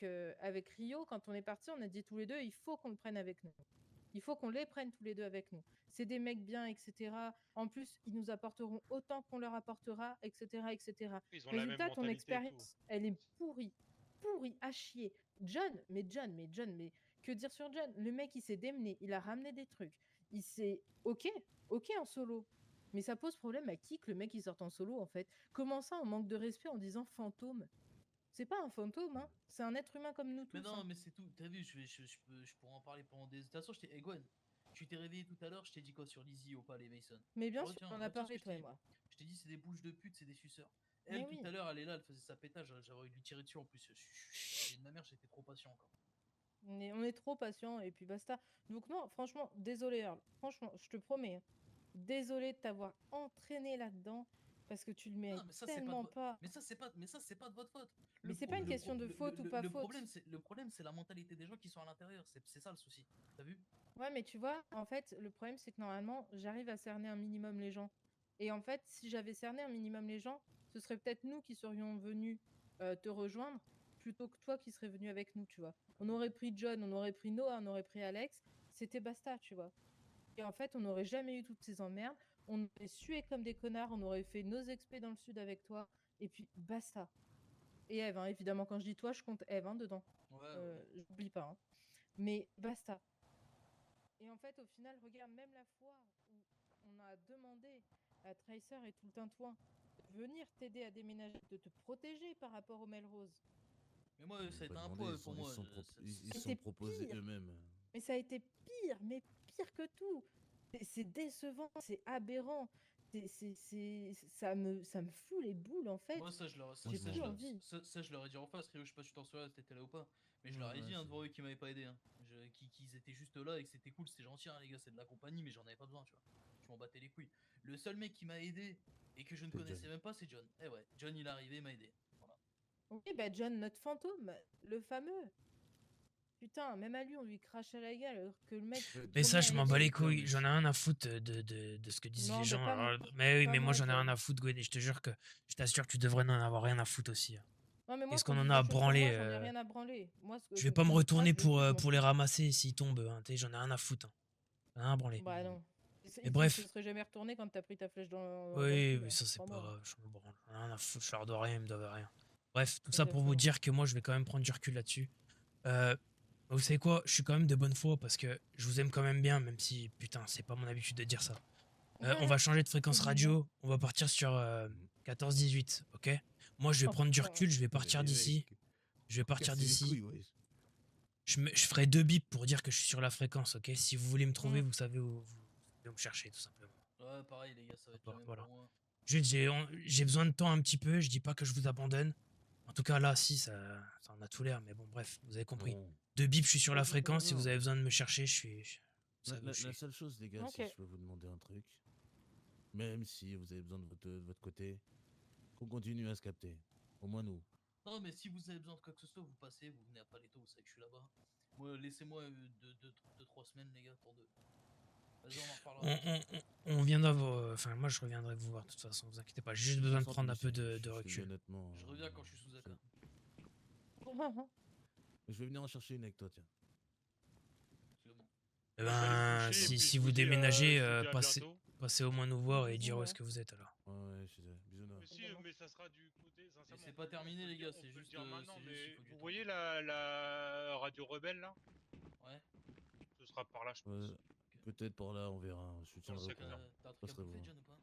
Rio. Quand on est parti, on a dit tous les deux, il faut qu'on le prenne avec nous. Il faut qu'on les prenne tous les deux avec nous. C'est des mecs bien, etc. En plus, ils nous apporteront autant qu'on leur apportera, etc., etc. Résultat, ton expérience, elle est pourrie, à chier. John, mais que dire sur John? Le mec, il s'est démené, il a ramené des trucs. Il s'est... Ok en solo. Mais ça pose problème à qui que le mec, il sorte en solo, en fait? Comment ça, on manque de respect en disant fantôme? C'est pas un fantôme, hein. C'est un être humain comme nous tous. Mais non, hein. mais c'est tout. T'as vu, je pourrais en parler pendant des... De toute façon, Gwen, tu t'es réveillé tout à l'heure, je t'ai dit quoi sur Lizzie au palais Mason? Mais bien sûr, on en a parlé, toi et moi. Je t'ai dit, c'est des bouches de pute, c'est des suceurs. Elle, tout à l'heure, elle est là, elle faisait sa pétage, j'avais envie de lui tirer dessus en plus. De ma mère, j'étais trop patient encore. On est trop patient et puis basta. Donc non, franchement, désolé Earl. Franchement, je te promets. Hein. Désolé de t'avoir entraîné là-dedans parce que tu le mérites tellement pas. Mais ça, c'est pas de votre faute. Mais c'est pas une question de faute ou pas faute. Le problème, c'est la mentalité des gens qui sont à l'intérieur. C'est ça le souci. T'as vu? Ouais, mais tu vois, en fait, le problème, c'est que normalement, j'arrive à cerner un minimum les gens. Et en fait, si j'avais cerné un minimum les gens, ce serait peut-être nous qui serions venus te rejoindre plutôt que toi qui serais venu avec nous, tu vois. On aurait pris John, on aurait pris Noah, on aurait pris Alex, c'était basta, tu vois. Et en fait, on n'aurait jamais eu toutes ces emmerdes, on aurait sué comme des connards, on aurait fait nos expés dans le sud avec toi, et puis basta. Et Eve, hein, évidemment, quand je dis toi, je compte Eve hein, dedans. Ouais. J'oublie pas. Hein. Mais basta. Et en fait, au final, regarde, même la fois où on a demandé à Tracer et tout le tintouin de venir t'aider à déménager, de te protéger par rapport aux Melrose. Mais moi, Ils ça a ont été pas un demandé, poids ils pour sont, ils moi. sont, pro- ils se C'était sont proposés pire. eux-mêmes. Mais ça a été pire, mais pire que tout. C'est décevant, c'est aberrant. Ça me fout les boules en fait. Moi, ça, je leur, J'ai je plus m'en- envie. ça, je leur ai dit en face. Rio, je sais pas si tu t'en souviens, t'étais là ou pas. Mais je leur ai Ouais, dit, un c'est- devant eux qui m'avait pas aidé. Hein. Qu'ils étaient juste là et que c'était cool, c'était gentil, hein, les gars, c'est de la compagnie, mais j'en avais pas besoin, tu vois. Je m'en battais les couilles. Le seul mec qui m'a aidé et que je ne C'est connaissais John. même pas, c'est John. Eh ouais, John, il est arrivé, il m'a aidé. Voilà. Oui, bah John, notre fantôme, le fameux. Putain, même à lui, on lui crache à la gueule, alors que le mec. Mais ça, premier je à m'en bats aider- les couilles. J'en ai rien à foutre de ce que disent Non, les bah, gens. pas moi. Mais oui, Pas mais moi, moi, j'en ai rien John. à foutre, Gwen. Et je te jure que je t'assure que tu devrais n'en avoir rien à foutre aussi. Hein. Non, mais moi, Qu'est-ce qu'on qu'on en dise a à des choses sur branler moi, j'en ai rien à branler. Moi, Je vais pas me qu'on retourner crache dessus, je m'en pour les fous. ramasser s'ils tombent. Hein. J'en ai rien à foutre. Hein. J'en ai rien à branler. Bah non. Et Ils bref. se seraient jamais retournés quand t'as pris ta flèche dans le Oui, cul. mais Hein. ça, c'est Pas pas moi. grave. Je m'en branle. J'en ai rien à foutre. Je leur dois rien, ils me doivent rien. Bref, tout ça pour vous Exactement. dire que moi, je vais quand même prendre du recul là-dessus. Vous savez quoi? Je suis quand même de bonne foi parce que je vous aime quand même bien, même si, putain, c'est pas mon habitude de dire ça. On va changer de fréquence radio. On va partir sur 14-18, ok? Moi, je vais Oh, prendre du putain. recul. Je vais partir Mais d'ici. mec, Je vais partir casser les d'ici. couilles, wesh. Je ferai 2 bips pour dire que je suis sur la fréquence, ok? Si vous voulez me trouver, Mm. vous savez où me chercher, tout simplement. Ouais, pareil, les gars, ça va être la même Voilà. pour moi. Juste, j'ai besoin de temps un petit peu. Je dis pas que je vous abandonne. En tout cas, là, si, ça en a tout l'air. Mais bon, bref, vous avez compris. Bon. 2 bips, je suis sur la Ouais, c'est pas fréquence. Si grave. vous avez besoin de me chercher, vous savez où je La suis. seule chose, les gars, si Ok. je peux vous demander un truc, même si vous avez besoin de votre côté, qu'on continue à se capter. Au moins nous. Non, mais si vous avez besoin de quoi que ce soit, vous passez, vous venez à Paletto, vous savez que je suis là-bas. Moi, laissez-moi 2-3 semaines, les gars, pour deux. Vas-y, on en reparlera. On vient d'avoir. Enfin, moi, je reviendrai vous voir de toute façon. Vous inquiétez pas. J'ai juste besoin de prendre un peu de Je te dis recul. honnêtement, Je reviens quand je suis sous accord. je vais venir en chercher une avec toi, tiens. C'est bon. Eh Moi, je vais aller me ben, coucher, et si, puis si je vous vous dis, déménagez, je vous dis à passez bientôt. au moins nous voir et Bisous, dire où ouais. est-ce que vous êtes alors. Ouais, je sais. Bisous. Mais si, mais ça sera du côté, sincèrement. c'est pas terminé, les gars, on c'est peut le juste, dire maintenant, c'est juste, mais il faut du vous temps. voyez la radio rebelle là? Ouais. Ce sera par là, je pense. Ouais, peut-être par là, on verra. Je te tiendrai au secteur. courant. T'as un truc à Passerez bouffer, vous. John, ou pas?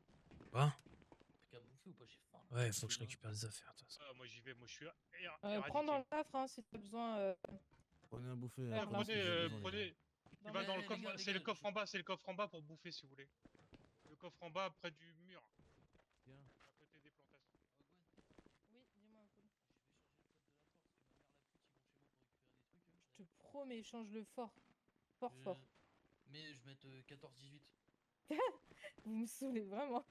Quoi? Un truc à bouffer ou pas? J'ai faim. Ouais, faut que je Excuse-moi. récupère des affaires. De toute façon. Ah, moi j'y vais, moi je suis Prends dans le éradiqué. coffre hein, si t'as besoin. Prenez un bouffet. Ouais, hein, prenez ce que vous avez besoin, les Prenez. gars. Tu vas dans le les coffre, gars, c'est le les coffre gars, en bas, c'est le coffre en bas pour bouffer si vous voulez. Le coffre en bas près du mur, Tiens. à côté des plantations. Oui, dis-moi un peu. Je vais changer le code de la porte parce que ma mère l'a plus, ils vont chez moi pour récupérer des trucs. Je te promets, change le fort. Fort. Mais je vais mettre 14-18. Vous me saoulez vraiment.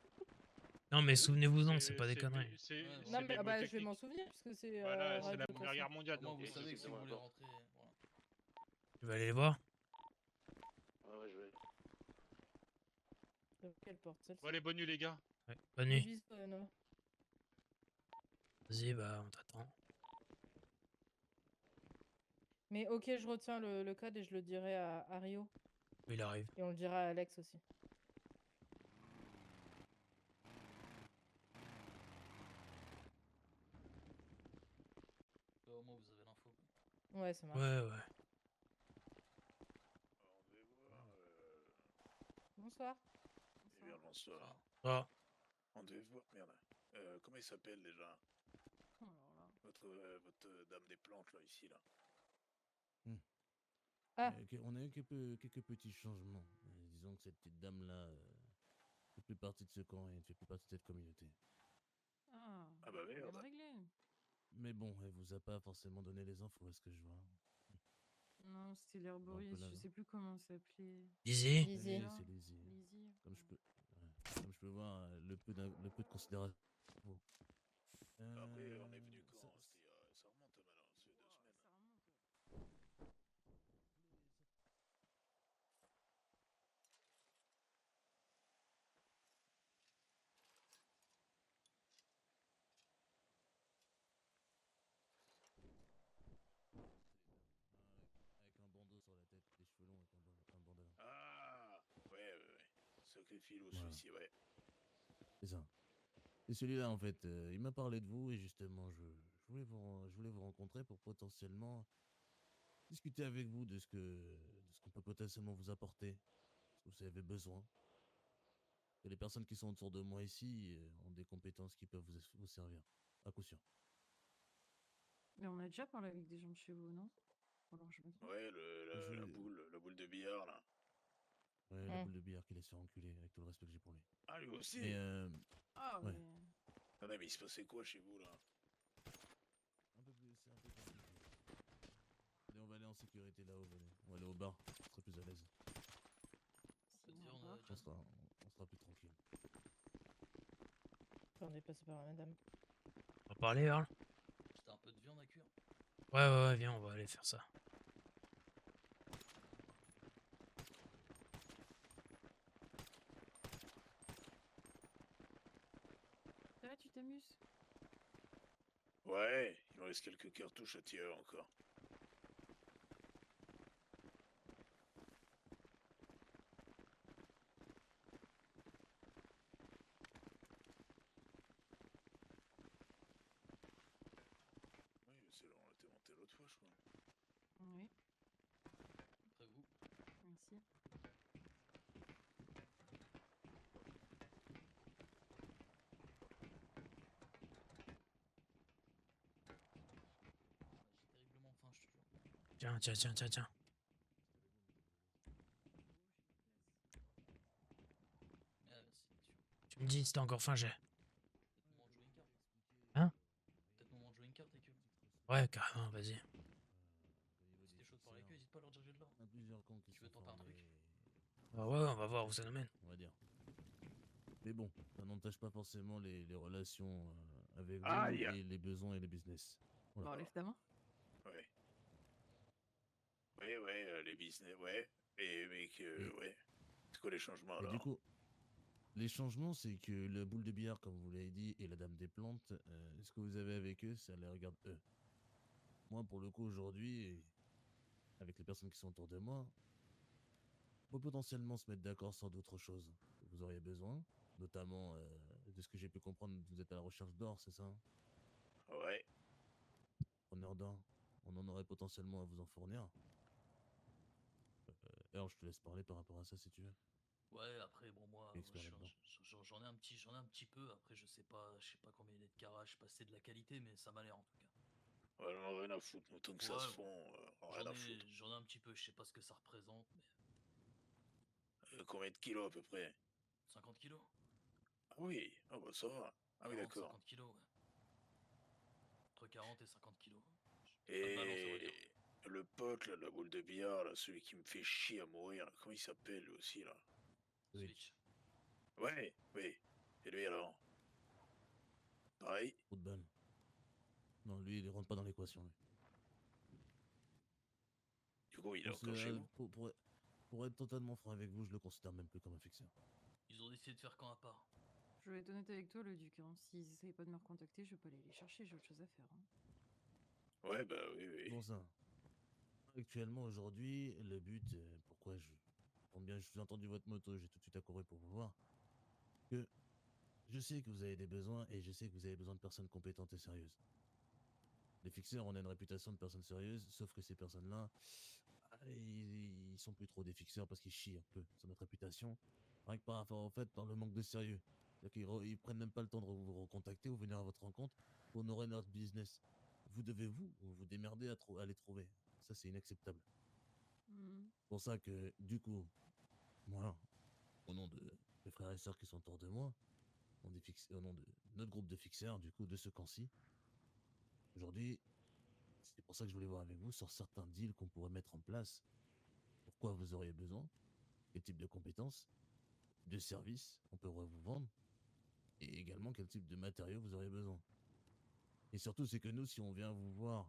Non, mais souvenez-vous-en, c'est pas des conneries. Ouais, Non, mais bah, je vais technique. m'en souvenir puisque c'est. Voilà, c'est la Radio Première Guerre mondiale, Au moins, donc vous savez que si vous voulez excusez-moi. rentrer, voilà. Tu vas aller les voir? Ouais, je vais. Quelle porte celle-ci? Bon, allez, bonne nuit les gars. Ouais. Bonne nuit. Bisous, Noah. Vas-y, bah, on t'attend. Mais ok, je retiens le code et je le dirai à Rio. Il arrive. Et on le dira à Alex aussi. Au moins, vous avez l'info. Ouais, ça marche. Ouais, ouais. On devait voir. Bonsoir. Eh bien, bonsoir. Ah, On devait voir. Merde. Comment il s'appelle déjà? Oh là là. Votre dame des plantes, là, ici, là. Ah. On a eu quelques petits changements. Disons que cette petite dame-là ne fait plus partie de ce camp et ne fait plus partie de cette communauté. Ah, Ah bah bien merde. réglé. Mais bon, elle vous a pas forcément donné les infos, est-ce que je vois? Non, c'était l'herboriste, Un peu là, je là. sais plus comment ça s'appelait. Lizzie. Lizzie. Oui, c'est Lizzie. Lizzie. Comme je peux voir le peu de considération. Après, on est venu ça- quand? Ça remonte maintenant, c'est 2 Oh, semaines. ça remonte. fait filou Voilà. celui-ci, ouais. C'est ça. Et celui-là, en fait, il m'a parlé de vous et justement, je voulais vous rencontrer pour potentiellement discuter avec vous de ce qu'on peut potentiellement vous apporter, ce que vous avez besoin. Et les personnes qui sont autour de moi ici ont des compétences qui peuvent vous servir, à coup sûr. Mais on a déjà parlé avec des gens de chez vous, non? Alors je me trompe. Ouais, Je la boule de billard, là. Ouais, la boule de billard qui laisse faire enculer, avec tout le respect que j'ai pour lui. Ah, lui aussi. Mais Ah, ouais. mais... Attendez, mais il se passait quoi chez vous, là? Un peu plus, c'est un peu compliqué. Allez, on va aller en sécurité là-haut, venez. On va aller au bar, on sera plus à l'aise. c'est Vas-y, bon, on bah. a déjà On sera plus tranquille. On est passé par la madame. On va parler, Earl? C'était un peu de viande à cuire. Ouais, viens, on va aller faire ça. Ça va, tu t'amuses? Ouais, il me reste quelques cartouches à tirer encore. Oui, c'est là, on était monté l'autre fois, je crois. Oui, Après vous. merci. J'ai terriblement faim, je te jure. Tiens. Ah, merci, bien sûr. Tu me dis si t'as encore faim, j'ai. Peut-être moment de jouer une carte. Hein? Peut-être moment de jouer une carte avec eux. Ouais, carrément, vas-y. Si t'es chaud de parler avec eux, hésite pas à leur dire que j'ai de l'or. Il y a plusieurs camps qui Tu veux sont tenter un truc? formés, Ah ouais, on va voir où ça nous mène. on va dire. Mais bon, ça n'entache pas forcément les relations avec vous Aïe. et les besoins et les business. Voilà. Bon, lève ta main. Ouais. Ouais, les business, ouais. Et mec, Et- ouais. C'est quoi les changements, Et du alors? coup, les changements, c'est que la boule de billard, comme vous l'avez dit, et la dame des plantes, ce que vous avez avec eux, ça les regarde eux. Moi, pour le coup, aujourd'hui, et avec les personnes qui sont autour de moi, on peut potentiellement se mettre d'accord sur d'autres choses que vous auriez besoin, notamment de ce que j'ai pu comprendre, vous êtes à la recherche d'or, c'est ça? Ouais. Preneur d'or, on en aurait potentiellement à vous en fournir. Alors, je te laisse parler par rapport à ça si tu veux. Ouais, après, bon, moi, T'es expert là-dedans. j'en ai un petit peu. Après, je sais pas combien il est de carats, je sais pas si c'est de la qualité, mais ça m'a l'air en tout cas. Ouais, on en a rien à foutre, nous, tant que ça Ouais, se bon. fond, on a rien à foutre. J'en ai un petit peu, je sais pas ce que ça représente, mais Combien de kilos à peu près? 50 kilos? Ah oui, ah bah ça va. Ah oui, 40, d'accord. 50 kilos, ouais. Entre 40 et 50 kilos. J'ai pas de balance, on va dire. Et le pote, là, de la boule de billard, là, celui qui me fait chier à mourir, là, comment il s'appelle, lui aussi, là? Switch. Ouais, oui. Et lui, alors? Pareil? Trop de balles. Non, lui, il rentre pas dans l'équation, lui. Du coup, il est Pour, encore chez vous? pour être totalement franc avec vous, je le considère même plus comme un fixeur. Ils ont décidé de faire camp à part. Je vais être honnête avec toi, le duc. Hein. S'ils essayent pas de me recontacter, je vais pas aller les chercher, j'ai autre chose à faire. Hein. Ouais, bah oui. Bon, ça. Actuellement, aujourd'hui, le but, pourquoi je. Quand bien je vous ai entendu votre moto, j'ai tout de suite accouru pour vous voir. Que je sais que vous avez des besoins et je sais que vous avez besoin de personnes compétentes et sérieuses. Les fixeurs, on a une réputation de personnes sérieuses, sauf que ces personnes-là, ils sont plus trop des fixeurs parce qu'ils chient un peu sur notre réputation. Rien que par rapport au fait, par le manque de sérieux. C'est-à-dire qu'ils prennent même pas le temps de vous recontacter ou venir à votre rencontre pour honorer notre business. Vous devez vous démerder à les trouver. Ça, c'est inacceptable. Mhm. C'est pour ça que, du coup, moi, au nom de mes frères et sœurs qui sont autour de moi, au nom de notre groupe de fixeurs, du coup, de ce camp-ci, aujourd'hui, c'est pour ça que je voulais voir avec vous sur certains deals qu'on pourrait mettre en place. Pourquoi vous auriez besoin, quel type de compétences, de services on pourrait vous vendre, et également quel type de matériaux vous auriez besoin. Et surtout, c'est que nous, si on vient vous voir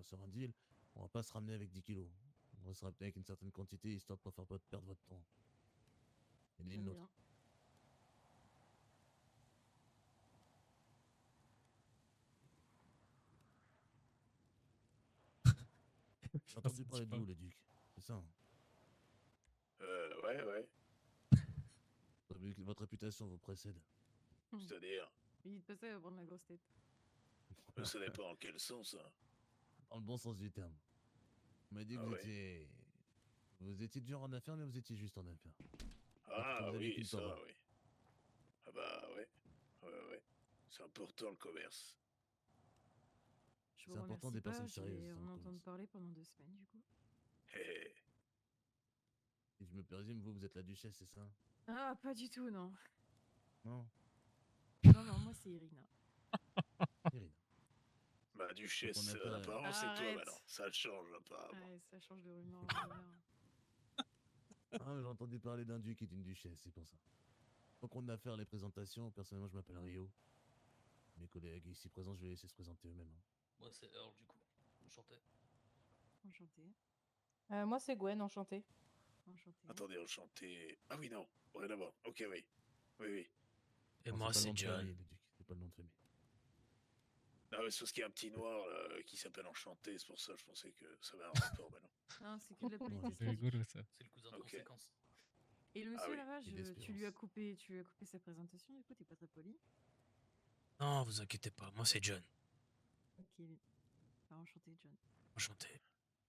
sur un deal, on va pas se ramener avec 10 kilos. On va se ramener avec une certaine quantité, histoire de pas faire perdre votre temps. Et ni Très le nôtre. bien. J'ai entendu parler de vous, le duc. C'est ça, hein? Ouais. votre réputation vous précède. C'est-à-dire, Il te passait à prendre la grosse tête. ça dépend en quel sens, hein. Dans le bon sens du terme. On m'a dit que Ah vous ouais. étiez... Vous étiez dur en affaires, mais vous étiez juste en affaires. Ah vous avez oui, qu'une ça, parole. oui. Ah bah ouais. Ouais. C'est important le commerce. Je C'est vous important remercie des pas, personnes je vais sérieuses dans en le entendre commerce. parler pendant 2 semaines du coup. Hé, hé. Et je me présume, vous êtes la duchesse, c'est ça? Ah, pas du tout, non. Non? Non, moi c'est Irina. Irina. Ma duchesse, on a pas- apparemment c'est toi Arrête. maintenant. Ça change apparemment. Ouais, ça change de rumeur en rumeur. Ah, j'ai entendu parler d'un duc et d'une duchesse, c'est pour ça. Donc on a à faire les présentations. Personnellement, je m'appelle Rio. Mes collègues ici présents, je vais les laisser se présenter eux-mêmes. Hein. Moi, c'est Earl, du coup. Enchanté. Enchanté. Moi, c'est Gwen, enchantée. Enchanté. Attendez, enchanté. Ah oui, non. Ouais, d'abord. Ok, oui. Oui. Et Non, moi, pas le c'est nom de John. famille, le duc. C'est pas le nom de famille. Ah, mais c'est parce qu'il y a un petit noir là, qui s'appelle Enchanté. C'est pour ça que je pensais que ça avait un rapport maintenant. Ah, c'est que de la Ouais, politesse. C'est là-dessus. rigolo ça. C'est le cousin de Ok. conséquence. Et le Ah monsieur oui, là-bas, et tu d'espérance. lui as coupé sa présentation, du coup, t'es pas très poli. Non, vous inquiétez pas, moi c'est John. Ok. Bah, enchanté, John. Enchanté.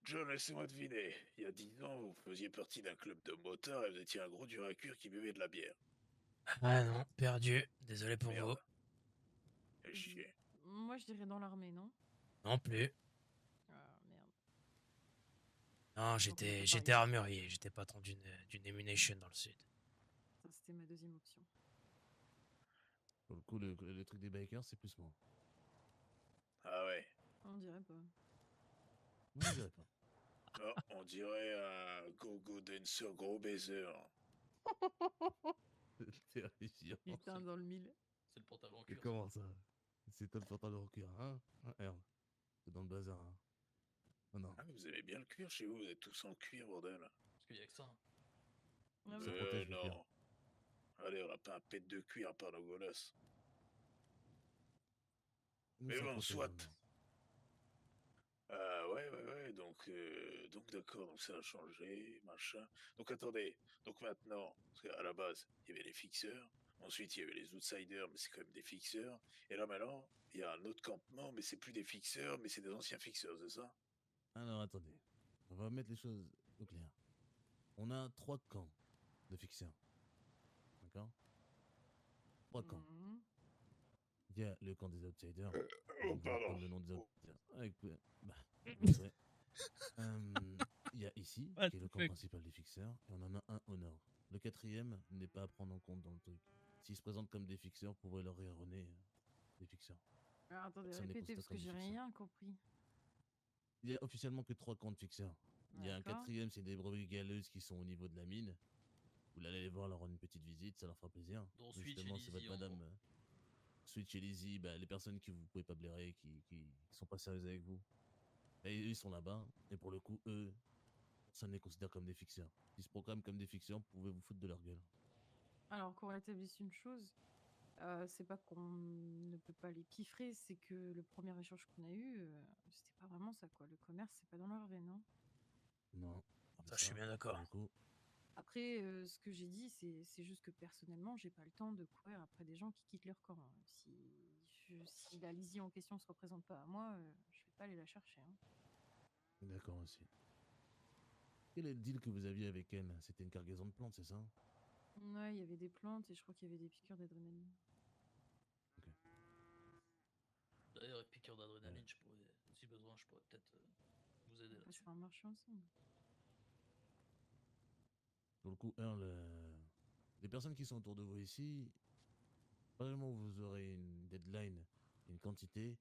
John, laissez-moi deviner. Il y a 10 ans, vous faisiez partie d'un club de motards et vous étiez un gros dur à cuire qui buvait de la bière. Ah non, perdu. Désolé pour vous. Merde. Fais chier. Moi, je dirais dans l'armée, non? Non plus. Ah, merde. Non, j'étais j'étais armurier. J'étais patron d'une émunation dans le sud. Ça, c'était ma deuxième option. Pour le coup, le truc des bikers, c'est plus moi. Ah ouais. On dirait pas. Non, je dirais pas. Non, on dirait un go-go dancer gros baiser. Terrifiant. Putain, dans le mille. C'est le pantalon en Mais cuir. comment ça? C'est top pantalon de cuir, hein? Herbe. C'est dans le bazar, hein? Oh non. Ah, vous aimez bien le cuir chez vous, vous êtes tous en cuir, bordel. Parce qu'il y a que ça. Hein. Ah, Ça ouais. protège le cuir. Non. Allez, on n'a pas un pet de cuir à part nos golasses. Nous, Mais ça bon, protège soit. vraiment. Ouais, donc d'accord, donc ça a changé, machin. Donc attendez, donc maintenant, parce qu'à la base, il y avait les fixeurs, ensuite il y avait les outsiders, mais c'est quand même des fixeurs, et là maintenant, il y a un autre campement, mais c'est plus des fixeurs, mais c'est des anciens fixeurs, c'est ça? Alors, attendez. On va mettre les choses au clair. On a 3 camps de fixeurs. D'accord? 3 camps. Mhm. Il y a le camp des outsiders. Oh, Je vais pardon. prendre le nom des Oh. outsiders. Bah, vous saurez. Il y a ici, What qui est le the camp fuck? principal des fixeurs, et on en a un au nord. Le 4e n'est pas à prendre en compte dans le truc. S'ils se présentent comme des fixeurs, vous pourrez leur erroner des fixeurs. Alors, attendez, Personne n'est répétez considéré parce que comme des j'ai fixeurs. rien compris. Il y a officiellement que 3 camps de fixeurs. Il y a un D'accord. 4e, c'est des brebis galeuses qui sont au niveau de la mine. Vous allez les voir, leur rendre une petite visite, ça leur fera plaisir. Dont Switch et Justement, c'est votre Lizzie, en madame. gros. Switch et Lizzie, bah, les personnes qui vous pouvez pas blairer, qui sont pas sérieuses avec vous. Et eux, ils sont là-bas. Et pour le coup, eux, ça ne les considère comme des fixeurs. Ils se proclament comme des fixeurs, vous pouvez vous foutre de leur gueule. Alors, qu'on rétablisse une chose, c'est pas qu'on ne peut pas les piffrer, c'est que le premier échange qu'on a eu, c'était pas vraiment ça, quoi. Le commerce, c'est pas dans leur veine, hein. Non. Ça, je suis bien d'accord. Pour le coup, Après, ce que j'ai dit, c'est juste que personnellement, j'ai pas le temps de courir après des gens qui quittent leur camp, hein. Si la Lizzie en question se représente pas à moi, je vais pas aller la chercher, hein. d'accord aussi. Quel est le deal que vous aviez avec elle? C'était une cargaison de plantes, c'est ça? Ouais, il y avait des plantes et je crois qu'il y avait des piqûres d'adrénaline. D'ailleurs, piqûre d'adrénaline, je pourrais, si besoin, je pourrais peut-être vous aider On peut là-dessus. faire un marché ensemble. Pour le coup, Earl, les personnes qui sont autour de vous ici, vraiment vous aurez une deadline, une quantité,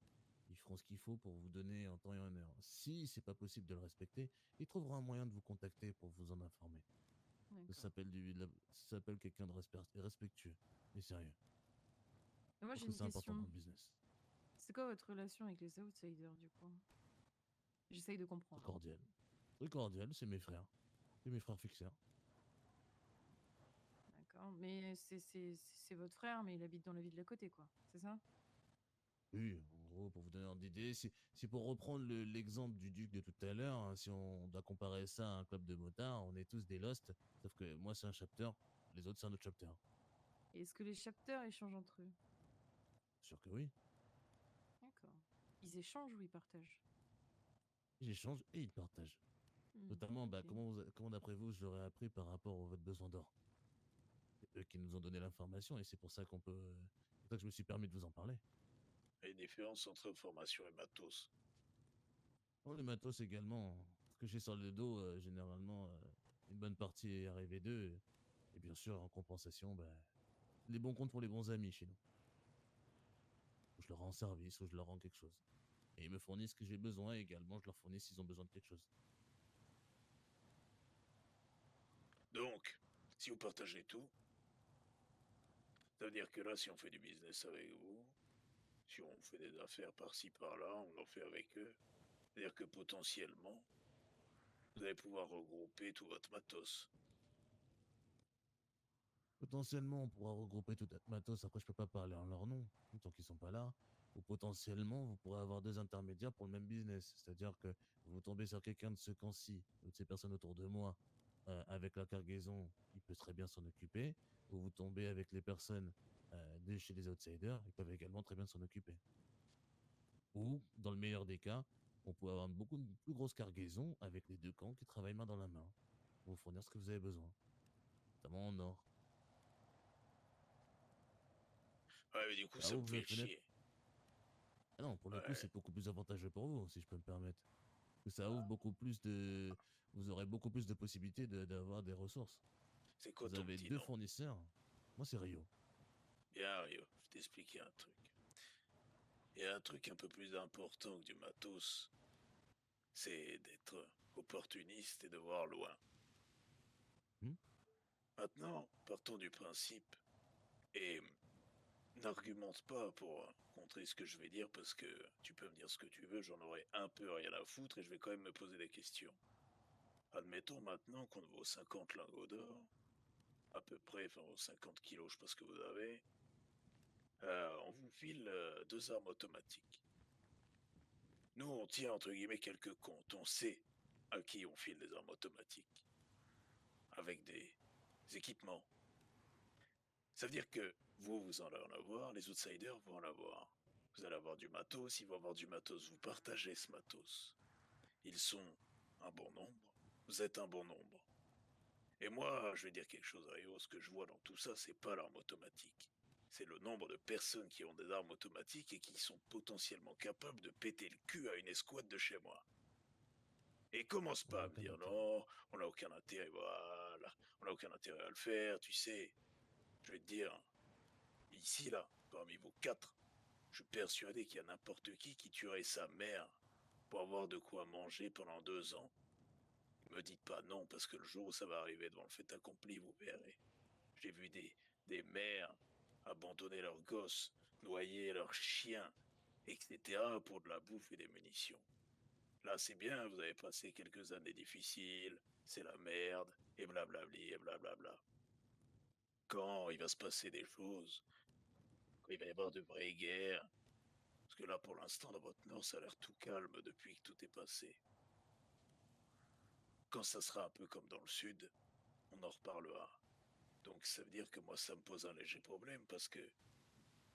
ils feront ce qu'il faut pour vous donner en temps et en heure. Si c'est pas possible de le respecter, ils trouveront un moyen de vous contacter pour vous en informer. Ça D'accord. s'appelle quelqu'un de respectueux et sérieux. Et moi, Parce j'ai que une c'est important dans question. le business. C'est quoi votre relation avec les outsiders, du coup? J'essaye de Très comprendre. cordial. Très cordial, c'est mes frères. C'est mes frères fixeurs. D'accord. Mais c'est votre frère, mais il habite dans la ville d'à côté, quoi. C'est ça? Oui, en gros, pour vous donner une idée, c'est pour reprendre l'exemple du duc de tout à l'heure, hein, si on doit comparer ça à un club de motards, on est tous des Lost, sauf que moi c'est un chapter, les autres c'est un autre chapter. Et est-ce que les chapters échangent entre eux? Sûr que oui. D'accord. Ils échangent ou ils partagent? Ils échangent et ils partagent. Notamment, Ok. comment d'après vous, je l'aurais appris par rapport à votre besoin d'or. C'est eux qui nous ont donné l'information et c'est pour ça qu'on peut. C'est pour ça que je me suis permis de vous en parler. Il y a une différence entre formation et matos. Pour les matos également, ce que j'ai sur le dos, généralement, une bonne partie est arrivée d'eux. Et bien sûr, en compensation, les bons comptes pour les bons amis chez nous. Ou je leur rends service, ou je leur rends quelque chose. Et ils me fournissent ce que j'ai besoin et également je leur fournis s'ils ont besoin de quelque chose. Donc, si vous partagez tout, ça veut dire que là, si on fait du business avec vous, si on fait des affaires par-ci par-là, on en fait avec eux, c'est-à-dire que potentiellement, vous allez pouvoir regrouper tout votre matos. Potentiellement, on pourra regrouper tout notre matos. Après, je peux pas parler en leur nom, tant qu'ils sont pas là. Ou potentiellement, vous pourrez avoir deux intermédiaires pour le même business. C'est-à-dire que vous tombez sur quelqu'un de ce camp-ci, ou de ces personnes autour de moi, avec la cargaison, il peut très bien s'en occuper. Ou vous tombez avec les personnes de chez les outsiders, ils peuvent également très bien s'en occuper. Ou, dans le meilleur des cas, on peut avoir beaucoup de plus grosse cargaison avec les deux camps qui travaillent main dans la main pour vous fournir ce que vous avez besoin, notamment en or. Ouais, mais du coup, Ça ça me ouvre fait la fenêtre. chier. Ah non, pour le coup, Ouais. c'est beaucoup plus avantageux pour vous, si je peux me permettre. Parce que ça ouvre beaucoup plus de. Vous aurez beaucoup plus de possibilités d'avoir des ressources. C'est quoi Vous ton avez petit deux nom? fournisseurs. Moi, c'est Rio. Bien, Rio, je vais t'expliquer un truc. Il y a un truc un peu plus important que du matos, c'est d'être opportuniste et de voir loin. Hmm. Maintenant, partons du principe et n'argumente pas pour contrer ce que je vais dire parce que tu peux me dire ce que tu veux, j'en aurai un peu rien à foutre et je vais quand même me poser des questions. Admettons maintenant qu'on vaut 50 lingots d'or, à peu près, enfin 50 kilos, je sais pas ce que vous avez. On vous file deux armes automatiques. Nous, on tient entre guillemets quelques comptes. On sait à qui on file des armes automatiques. Avec des équipements. Ça veut dire que vous allez en avoir, les outsiders vont en avoir. Vous allez avoir du matos, ils vont avoir du matos. Vous partagez ce matos. Ils sont un bon nombre. Vous êtes un bon nombre. Et moi, je vais dire quelque chose, Rio. Ce que je vois dans tout ça, c'est pas l'arme automatique. C'est le nombre de personnes qui ont des armes automatiques et qui sont potentiellement capables de péter le cul à une escouade de chez moi. Et commence On n'a pas à me aucun dire intérêt. non, on n'a aucun intérêt, voilà, on n'a aucun intérêt à le faire, tu sais. Je vais te dire, ici, là, parmi vous quatre, je suis persuadé qu'il y a n'importe qui tuerait sa mère pour avoir de quoi manger pendant 2 ans. Me dites pas non, parce que le jour où ça va arriver devant le fait accompli, vous verrez. J'ai vu des mères abandonner leurs gosses, noyer leurs chiens, etc. pour de la bouffe et des munitions. Là, c'est bien, vous avez passé quelques années difficiles, c'est la merde, et blablabli, et blablabla. Quand il va se passer des choses, quand il va y avoir de vraies guerres, parce que là, pour l'instant, dans votre nord, ça a l'air tout calme depuis que tout est passé. Quand ça sera un peu comme dans le sud, on en reparlera. Donc ça veut dire que moi, ça me pose un léger problème, parce que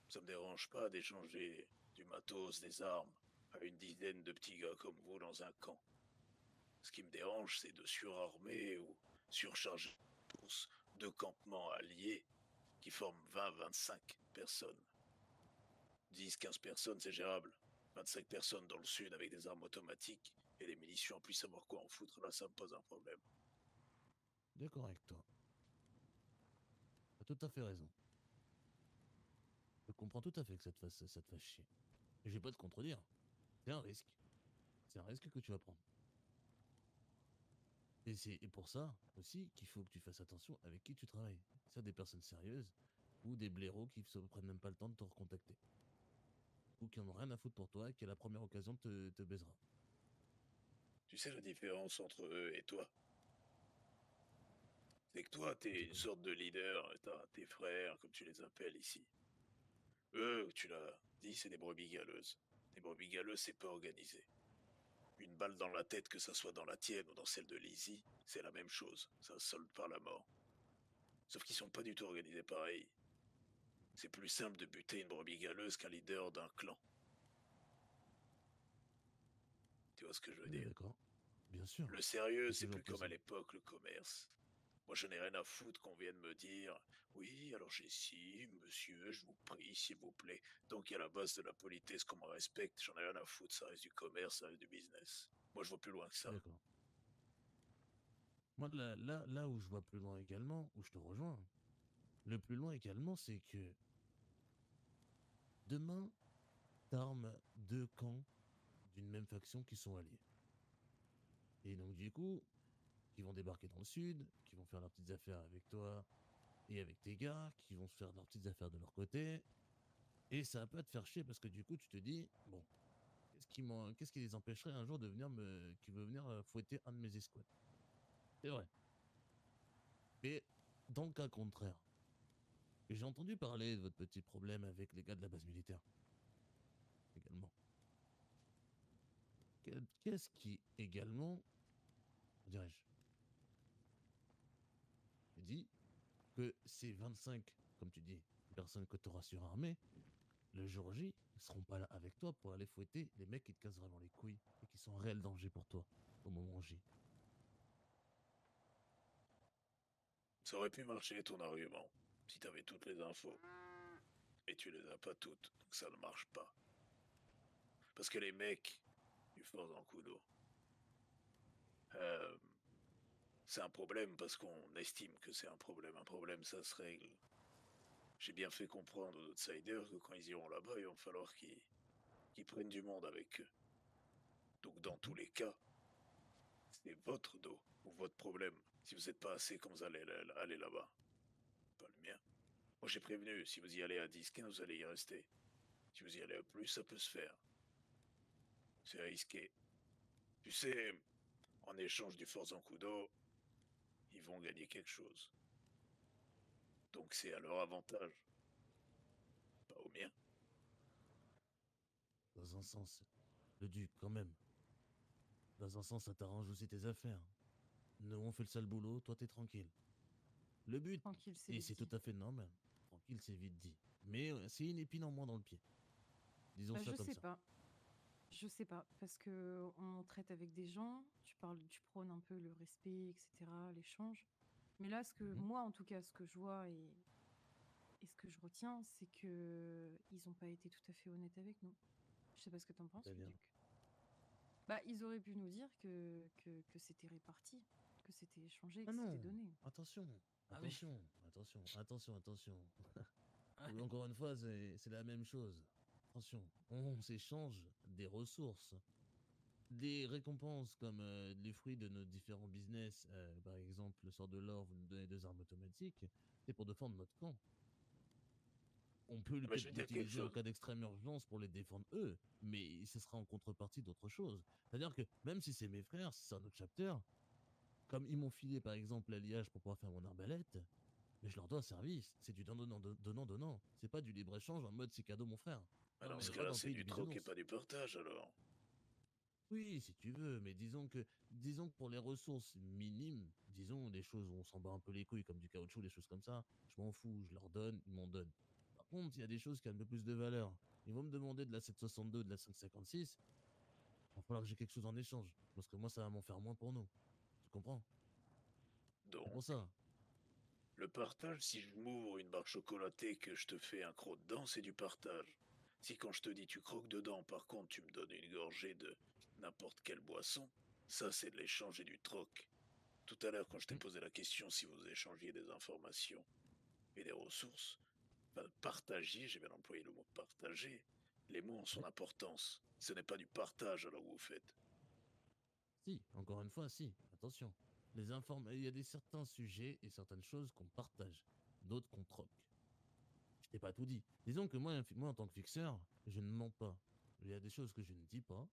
ça me dérange pas d'échanger du matos, des armes, à une dizaine de petits gars comme vous dans un camp. Ce qui me dérange, c'est de surarmer ou surcharger tous deux campements alliés qui forment 20-25 personnes. 10-15 personnes, c'est gérable. 25 personnes dans le sud avec des armes automatiques et des munitions, puis savoir quoi en foutre, là, ça me pose un problème. D'accord avec toi. T'as tout à fait raison. Je comprends tout à fait que ça te fasse chier. Et je vais pas te contredire. C'est un risque. C'est un risque que tu vas prendre. Et c'est pour ça aussi qu'il faut que tu fasses attention avec qui tu travailles. Ça, des personnes sérieuses ou des blaireaux qui ne prennent même pas le temps de te recontacter. Ou qui en ont rien à foutre pour toi et qui à la première occasion te baisera. Tu sais la différence entre eux et toi? C'est que toi, t'es une sorte de leader, t'as tes frères, comme tu les appelles ici. Eux, tu l'as dit, c'est des brebis galeuses. Les brebis galeuses, c'est pas organisé. Une balle dans la tête, que ça soit dans la tienne ou dans celle de Lizzie, c'est la même chose. Ça solde par la mort. Sauf qu'ils sont pas du tout organisés pareil. C'est plus simple de buter une brebis galeuse qu'un leader d'un clan. Tu vois ce que je veux dire? D'accord. Bien sûr. Le sérieux, C'est c'est toujours plus comme à possible. l'époque le commerce. Moi, je n'ai rien à foutre qu'on vienne me dire oui, alors j'ai ci, monsieur, je vous prie, s'il vous plaît. Donc, il y a la base de la politesse qu'on me respecte, j'en ai rien à foutre, ça reste du commerce, ça reste du business. Moi, je vois plus loin que ça. D'accord. Moi, là où je vois plus loin également, où je te rejoins, le plus loin également, c'est que demain, t'armes deux camps d'une même faction qui sont alliés. Et donc, du coup, qui vont débarquer dans le sud, qui vont faire leurs petites affaires avec toi et avec tes gars, qui vont se faire leurs petites affaires de leur côté. Et ça va pas te faire chier parce que du coup, tu te dis, bon, qu'est-ce qui les empêcherait un jour de venir qui veut venir fouetter un de mes escouades? C'est vrai. Mais dans le cas contraire, j'ai entendu parler de votre petit problème avec les gars de la base militaire également. Qu'est-ce qui également, dirais-je, dit que ces 25, comme tu dis, personnes que tu auras surarmées, le jour J, ils seront pas là avec toi pour aller fouetter les mecs qui te cassent vraiment les couilles et qui sont un réel danger pour toi au moment J. Ça aurait pu marcher ton argument, si t'avais toutes les infos. Et tu les as pas toutes, donc ça ne marche pas. Parce que les mecs, du force en coup d'eau, euh, c'est un problème parce qu'on estime que c'est un problème. Un problème, ça se règle. J'ai bien fait comprendre aux outsiders que quand ils iront là-bas, il va falloir qu'ils prennent du monde avec eux. Donc dans tous les cas, c'est votre dos ou votre problème si vous n'êtes pas assez quand vous allez aller là-bas. Pas le mien. Moi j'ai prévenu, si vous y allez à 10-15, vous allez y rester. Si vous y allez à plus, ça peut se faire. C'est risqué. Tu sais, en échange du force en coup d'eau, ils vont gagner quelque chose. Donc c'est à leur avantage. Pas au mien. Dans un sens, le duc, quand même. Dans un sens, ça t'arrange aussi tes affaires. Nous, on fait le sale boulot, toi, t'es tranquille. Le but, Tranquille, c'est et vite c'est tout dit. à fait normal. Tranquille, c'est vite dit. Mais c'est une épine en moins dans le pied. Disons Bah, ça je comme sais ça. pas. Je sais pas, parce que on traite avec des gens, tu prônes un peu le respect, etc., l'échange. Mais là, Mhm. moi, en tout cas, ce que je vois et ce que je retiens, c'est que ils ont pas été tout à fait honnêtes avec nous. Je sais pas ce que t'en penses, C'est-à-dire. Luduc. Bah, ils auraient pu nous dire que c'était réparti, que c'était échangé, Ah que c'était non, donné. attention, Ah oui. attention. Ouais. Encore une fois, c'est la même chose. Attention, on s'échange des ressources, des récompenses comme les fruits de nos différents business. Par exemple, le sort de l'or, vous nous donnez 2 armes automatiques, c'est pour défendre notre camp. On peut Ah bah, je vais te dire quelque l'utiliser en chose. cas d'extrême urgence pour les défendre eux, mais ce sera en contrepartie d'autre chose. C'est-à-dire que même si c'est mes frères, si c'est un autre chapter, comme ils m'ont filé par exemple l'alliage pour pouvoir faire mon arbalète, mais je leur dois service. C'est du donnant. C'est pas du libre-échange en mode c'est cadeau mon frère. Bah, Ouais, dans mais ce On n'est pas cas-là, dans le c'est pays du du troc et bisounours. pas du partage alors. Oui, si tu veux, mais disons que pour les ressources minimes, disons des choses où on s'en bat un peu les couilles, comme du caoutchouc, des choses comme ça, je m'en fous, je leur donne, ils m'en donnent. Par contre, il y a des choses qui ont un peu plus de valeur. Ils vont me demander de la 762, de la 556, il va falloir que j'ai quelque chose en échange, parce que moi, ça va m'en faire moins pour nous. Tu comprends? C'est pour Donc, ça. le partage, si je m'ouvre une barre chocolatée que je te fais un croc dedans, c'est du partage. Si quand je te dis tu croques dedans, par contre tu me donnes une gorgée de n'importe quelle boisson, ça c'est de l'échange et du troc. Tout à l'heure quand je t'ai Hmm, posé la question si vous échangiez des informations et des ressources, ben, partager, j'ai bien employé le mot partager, les mots ont son ouais. importance. Ce n'est pas du partage alors que vous faites. Si, encore une fois, si, attention. Il y a des certains sujets et certaines choses qu'on partage, d'autres qu'on troque. Je t'ai pas tout dit. Disons que moi en tant que fixeur, je ne mens pas. Il y a des choses que je ne dis pas,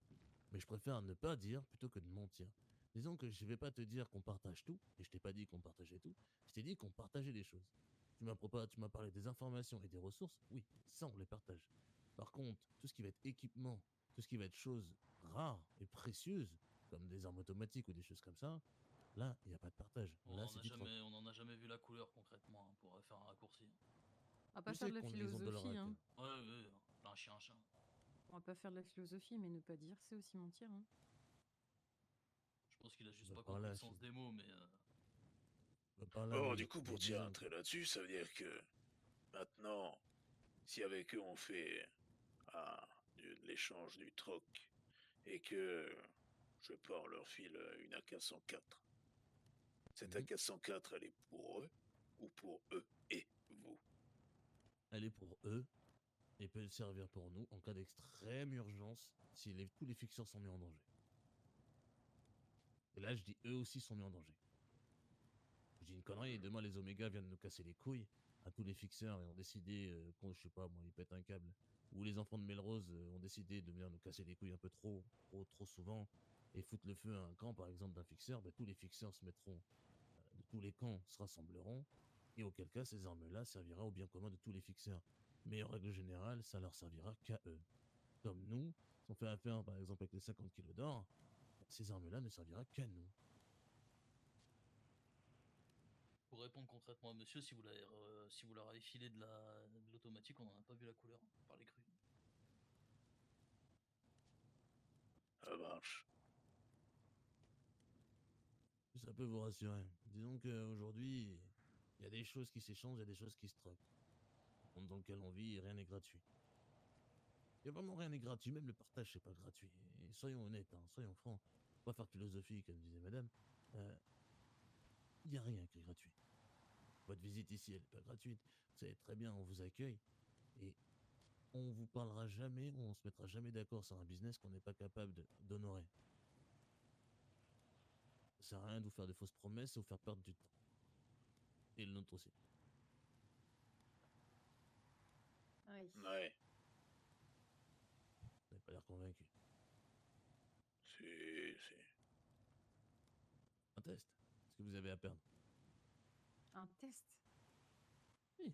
mais je préfère ne pas dire plutôt que de mentir. Disons que je vais pas te dire qu'on partage tout, et je t'ai pas dit qu'on partageait tout, je t'ai dit qu'on partageait des choses. Tu m'as parlé des informations et des ressources, oui, ça on les partage. Par contre, tout ce qui va être équipement, tout ce qui va être choses rares et précieuses, comme des armes automatiques ou des choses comme ça, là, il n'y a pas de partage. Là, c'est du troc. On en a jamais vu la couleur concrètement, hein, pour faire un raccourci. On va pas Je faire sais de la qu'on les ont de leur philosophie, hein. Ouais, ouais, un chien, un chat. On va pas faire de la philosophie, mais ne pas dire, c'est aussi mentir, hein. Je pense qu'il a juste Bah, pas par compris là, le je- sens des mots, mais bah, par là, Bon, oui. du coup, Mais pour tirer un disons trait que là-dessus, ça veut dire que maintenant, si avec eux on fait de l'échange du troc et que, je sais pas, on leur file une AK-104, cette Mhm. AK-104, elle est pour eux ou pour eux et vous? elle est pour eux et peut servir pour nous en cas d'extrême urgence si tous les fixeurs sont mis en danger. Et là, je dis eux aussi sont mis en danger. Je dis une connerie et demain les Oméga viennent nous casser les couilles à tous les fixeurs et ont décidé qu'on, je sais pas, moi, ils pètent un câble. Ou les enfants de Melrose ont décidé de venir nous casser les couilles un peu trop souvent et foutre le feu à un camp, par exemple, d'un fixeur. Tous les fixeurs se mettront, de tous les camps se rassembleront et auquel cas ces armes-là servira au bien commun de tous les fixeurs. Mais en règle générale, ça leur servira qu'à eux. Comme nous, si on fait affaire, par exemple, avec les 50 kilos d'or, ces armes-là ne servira qu'à nous. pour répondre concrètement à monsieur, si vous leur avez filé de l'automatique, on n'en a pas vu la couleur, par les crues. Ça marche. Ça peut vous rassurer. Disons qu'aujourd'hui, il y a des choses qui s'échangent, il y a des choses qui se troquent. Le monde dans lequel on vit, rien n'est gratuit. Il y a vraiment rien n'est gratuit, même le partage, c'est pas gratuit. Et soyons honnêtes, hein, soyons francs. Pas faire de philosophie, comme disait madame. Il n'y a rien qui est gratuit. Votre visite ici, elle n'est pas gratuite. Vous savez très bien, on vous accueille. Et on vous parlera jamais, on se mettra jamais d'accord sur un business qu'on n'est pas capable d'honorer. Ça sert à rien de vous faire de fausses promesses et vous faire perdre du temps. Et le nôtre aussi. Oui. Ouais, Vous n'avez pas l'air convaincu. c'est... Un test. Ce que vous avez à perdre. Un test. Oui,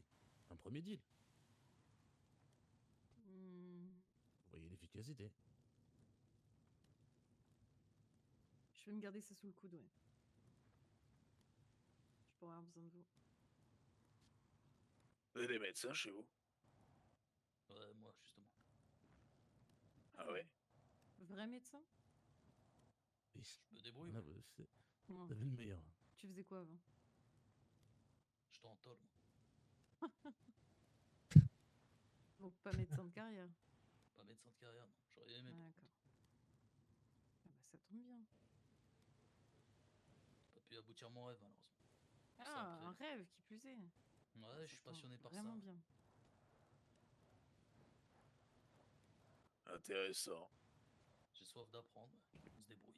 un premier deal. Hmm, Vous voyez l'efficacité. Je vais me garder ça sous le coude, ouais. Je pourrais avoir besoin de vous. Vous avez des médecins chez vous? Ouais, moi, justement. Ah ouais? Vrai médecin? Oui, Je me débrouille, là, moi. Non. vous avez le meilleur. Tu faisais quoi avant? Je t'en tôle, moi. Donc pas médecin de carrière. Pas médecin de carrière, non. J'aurais aimé. Ah, d'accord. Ah bah, ça tombe bien. Pas pu aboutir mon rêve, malheureusement. Ça, Ah, après. un rêve qui plus est. Ouais, Ça je suis tombe passionné par vraiment ça. bien. Intéressant. J'ai soif d'apprendre. On se débrouille.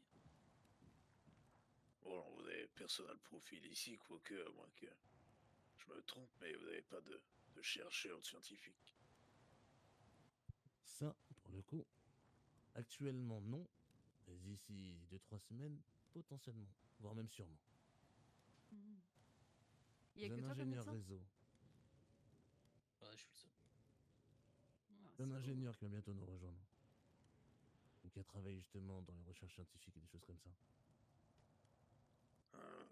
Bon, vous avez personal profil ici, quoique, à moins que je me trompe, mais vous n'avez pas de chercheur, de scientifique. Ça, pour le coup, actuellement non. Mais d'ici 2-3 semaines, potentiellement. Voire même sûrement. Mhm. Il y a J'ai que un toi comme ingénieur médecin? réseau. Ouais, je suis le seul. Ah, J'ai un c'est beau. ingénieur qui va bientôt nous rejoindre. Et qui a travaillé justement dans les recherches scientifiques et des choses comme ça. Hein.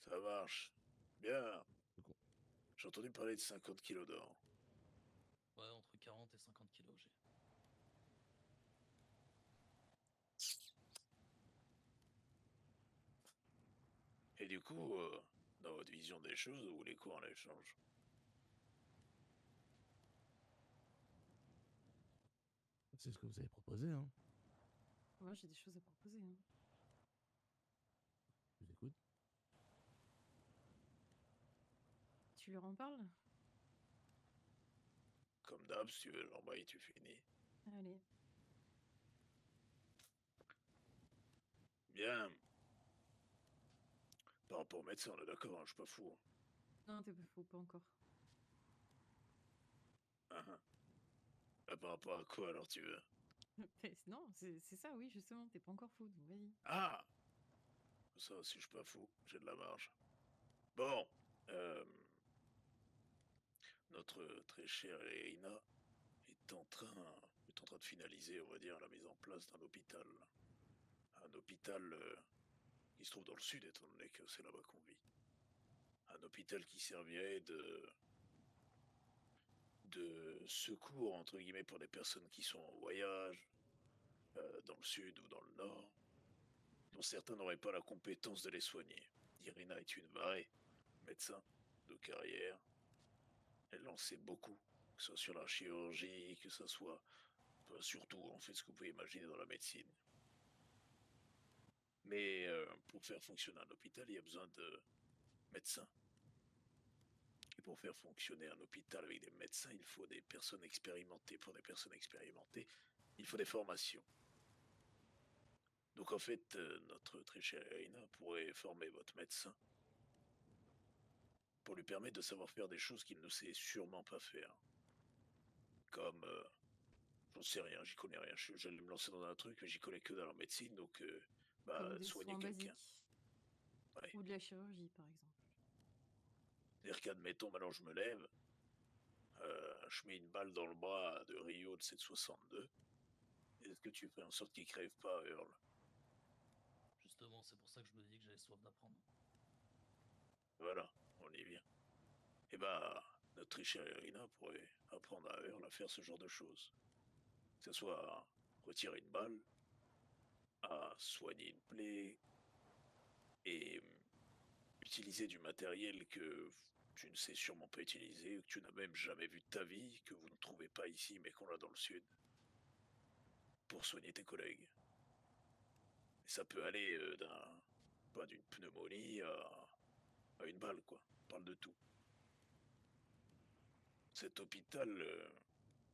Ça marche. Bien. Du coup, J'ai entendu parler de 50 kilos d'or. Ouais, entre 40 et 50 kilos, j'ai. Et du coup, dans votre vision des choses, vous voulez quoi en échange? c'est ce que vous avez proposé, hein. Moi, j'ai des choses à proposer, hein. Je vous écoute. Tu leur en parles? Comme d'hab, si tu veux l'emballer, tu finis. Allez. Bien. Par rapport au médecin, on est d'accord, hein, je suis pas fou. Non, t'es pas faux, pas encore. Hein, hein. Par rapport à quoi alors tu veux? Non, c'est ça, oui, justement, t'es pas encore fou, donc vas-y. Ah! Ça aussi, je suis pas fou, j'ai de la marge. Bon, euh, notre très chère Elena est en train de finaliser, on va dire, la mise en place d'un hôpital. Un hôpital qui se trouve dans le sud, étant donné que c'est là-bas qu'on vit. Un hôpital qui servirait de secours, entre guillemets, pour des personnes qui sont en voyage, dans le sud ou dans le nord, dont certains n'auraient pas la compétence de les soigner. Irina est une vraie médecin de carrière. Elle en sait beaucoup, que ce soit sur la chirurgie, que ce soit surtout en fait ce que vous pouvez imaginer dans la médecine. Mais pour faire fonctionner un hôpital, il y a besoin de médecins. Et pour faire fonctionner un hôpital avec des médecins, il faut des personnes expérimentées. Pour des personnes expérimentées, il faut des formations. Donc en fait, notre très chère Irina pourrait former votre médecin pour lui permettre de savoir faire des choses qu'il ne sait sûrement pas faire. Comme, j'en sais rien, j'y connais rien. J'allais me lancer dans un truc, mais j'y connais que dans la médecine, donc Comme des soigner soins quelqu'un. basiques. Ouais. Ou de la chirurgie, par exemple. C'est-à-dire qu'admettons, maintenant je me lève, je mets une balle dans le bras de Rio de 762. Est-ce que tu fais en sorte qu'il crève pas, Earl? Justement, c'est pour ça que je me dis que j'avais soif d'apprendre. Voilà, on y vient. Et bah, notre très chère Irina pourrait apprendre à Earl à faire ce genre de choses. Que ce soit à retirer une balle, à soigner une plaie, et utiliser du matériel que tu ne sais sûrement pas utiliser, ou que tu n'as même jamais vu de ta vie, que vous ne trouvez pas ici, mais qu'on a dans le sud, pour soigner tes collègues. Et ça peut aller pas d'une pneumonie à une balle, quoi. On parle de tout. Cet hôpital